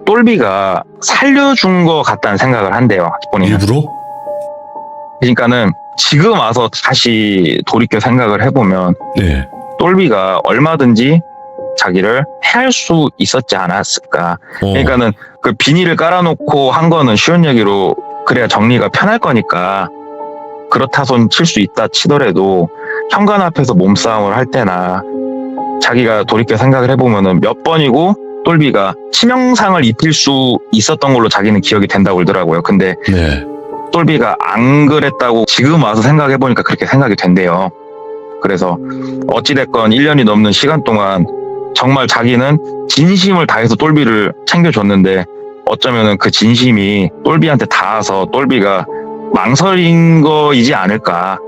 똘비가 살려준 것 같다는 생각을 한대요, 본인은. 일부러? 그러니까는 지금 와서 다시 돌이켜 생각을 해보면 네. 똘비가 얼마든지 자기를 해할 수 있었지 않았을까. 그러니까는 그 비닐을 깔아놓고 한 거는 쉬운 얘기로 그래야 정리가 편할 거니까 그렇다 손 칠 수 있다 치더라도 현관 앞에서 몸싸움을 할 때나 자기가 돌이켜 생각을 해보면은 몇 번이고 똘비가 치명상을 입힐 수 있었던 걸로 자기는 기억이 된다고 그러더라고요. 근데 네. 똘비가 안 그랬다고 지금 와서 생각해보니까 그렇게 생각이 된대요. 그래서 어찌됐건 1년이 넘는 시간 동안 정말 자기는 진심을 다해서 똘비를 챙겨줬는데 어쩌면은 그 진심이 똘비한테 닿아서 똘비가 망설인 거이지 않을까.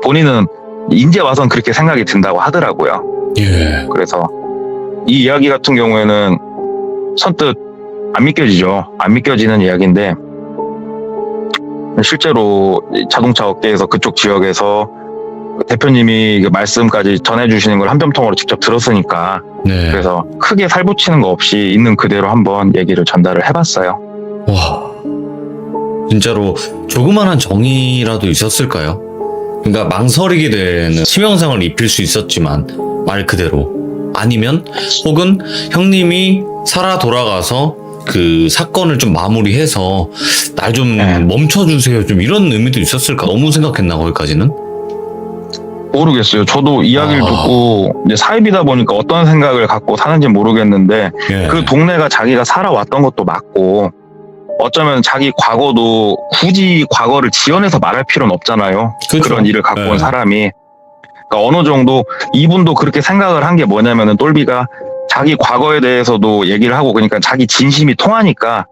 본인은 이제 와선 그렇게 생각이 든다고 하더라고요. 예. 그래서 이 이야기 같은 경우에는 선뜻 안 믿겨지죠. 안 믿겨지는 이야기인데 실제로 자동차 업계에서 그쪽 지역에서 대표님이 그 말씀까지 전해주시는 걸 한뼘통으로 직접 들었으니까 네. 그래서 크게 살붙이는 거 없이 있는 그대로 한번 얘기를 전달을 해봤어요. 와. 진짜로 조그만한 정이라도 있었을까요? 그러니까 망설이게 되는 치명상을 입힐 수 있었지만 말 그대로 아니면 혹은 형님이 살아 돌아가서 그 사건을 좀 마무리해서 날 좀 멈춰주세요, 좀 이런 의미도 있었을까? 너무 생각했나 거기까지는? 모르겠어요. 저도 이야기를 아. 듣고 이제 사입이다 보니까 어떤 생각을 갖고 사는지 모르겠는데 예. 그 동네가 자기가 살아왔던 것도 맞고 어쩌면 자기 과거도 굳이 과거를 지어내서 말할 필요는 없잖아요. 그렇죠. 그런 일을 갖고 네. 온 사람이. 그러니까 어느 정도 이분도 그렇게 생각을 한 게 뭐냐면은 똘비가 자기 과거에 대해서도 얘기를 하고 그러니까 자기 진심이 통하니까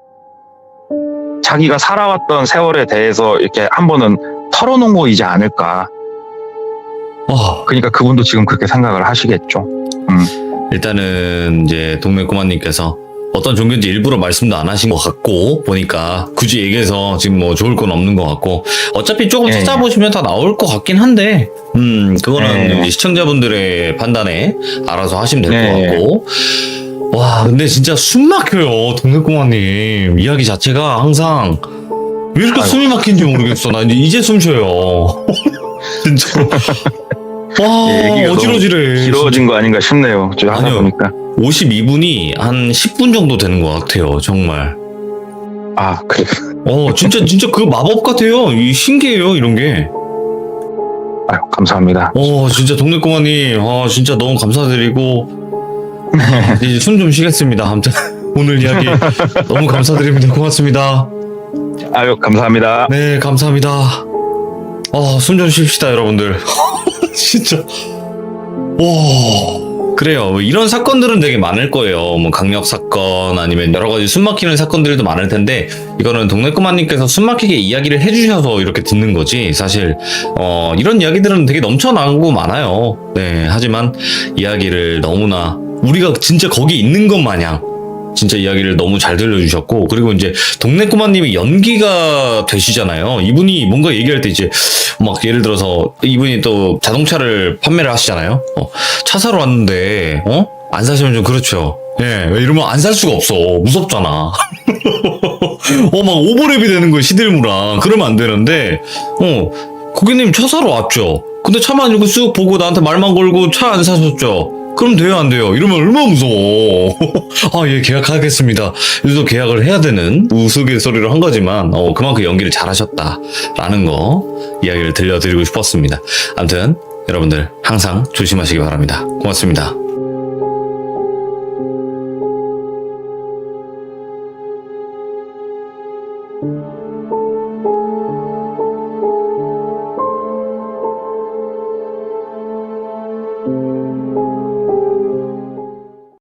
자기가 살아왔던 세월에 대해서 이렇게 한 번은 털어놓은 거이지 않을까. 그러니까 그분도 지금 그렇게 생각을 하시겠죠. 일단은 이제 동네 꼬마님께서 어떤 종교인지 일부러 말씀도 안 하신 것 같고 보니까 굳이 얘기해서 지금 뭐 좋을 건 없는 것 같고 어차피 조금 예. 찾아보시면 다 나올 것 같긴 한데 그거는 예. 이제 시청자분들의 판단에 알아서 하시면 될 것 예. 같고 와 근데 진짜 숨 막혀요 동네 꼬마님 이야기 자체가 항상 왜 이렇게 아이고. 숨이 막힌지 모르겠어 나 이제 숨 쉬어요 진짜로 와 얘기가 어지러지래 길어진 거 아닌가 싶네요. 저 하다 아니요. 보니까. 52분이 한 10분 정도 되는 것 같아요, 정말. 아, 그래. 진짜 그 마법 같아요. 이 신기해요, 이런 게. 아유, 감사합니다. 진짜 동네 꼬마님, 진짜 너무 감사드리고, 이제 숨 좀 쉬겠습니다. 아무튼, 오늘 이야기 너무 감사드립니다. 고맙습니다. 아유, 감사합니다. 네, 감사합니다. 숨 좀 쉽시다, 여러분들. 진짜. 와. 그래요. 이런 사건들은 되게 많을 거예요. 뭐 강력 사건 아니면 여러 가지 숨막히는 사건들도 많을 텐데 이거는 동네 꼬마님께서 숨막히게 이야기를 해주셔서 이렇게 듣는 거지. 사실 이런 이야기들은 되게 넘쳐나고 많아요. 네. 하지만 이야기를 너무나 우리가 진짜 거기 있는 것 마냥 진짜 이야기를 너무 잘 들려주셨고, 그리고 이제 동네 꼬마님이 연기가 되시잖아요. 이분이 뭔가 얘기할 때 이제 막 예를 들어서 이분이 또 자동차를 판매를 하시잖아요. 차 사러 왔는데 안 사시면 좀 그렇죠. 예, 이러면 안 살 수가 없어. 무섭잖아. 막 오버랩이 되는 거야, 시들무랑. 그러면 안 되는데, 고객님 차 사러 왔죠. 근데 차만 이렇게 쓱 보고 나한테 말만 걸고 차 안 사셨죠. 그럼 돼요, 안 돼요? 이러면 얼마나 무서워. 아, 예, 계약하겠습니다. 그래서 계약을 해야 되는 우스갯소리로 한 거지만, 그만큼 연기를 잘하셨다라는 거 이야기를 들려드리고 싶었습니다. 아무튼 여러분들 항상 조심하시기 바랍니다. 고맙습니다.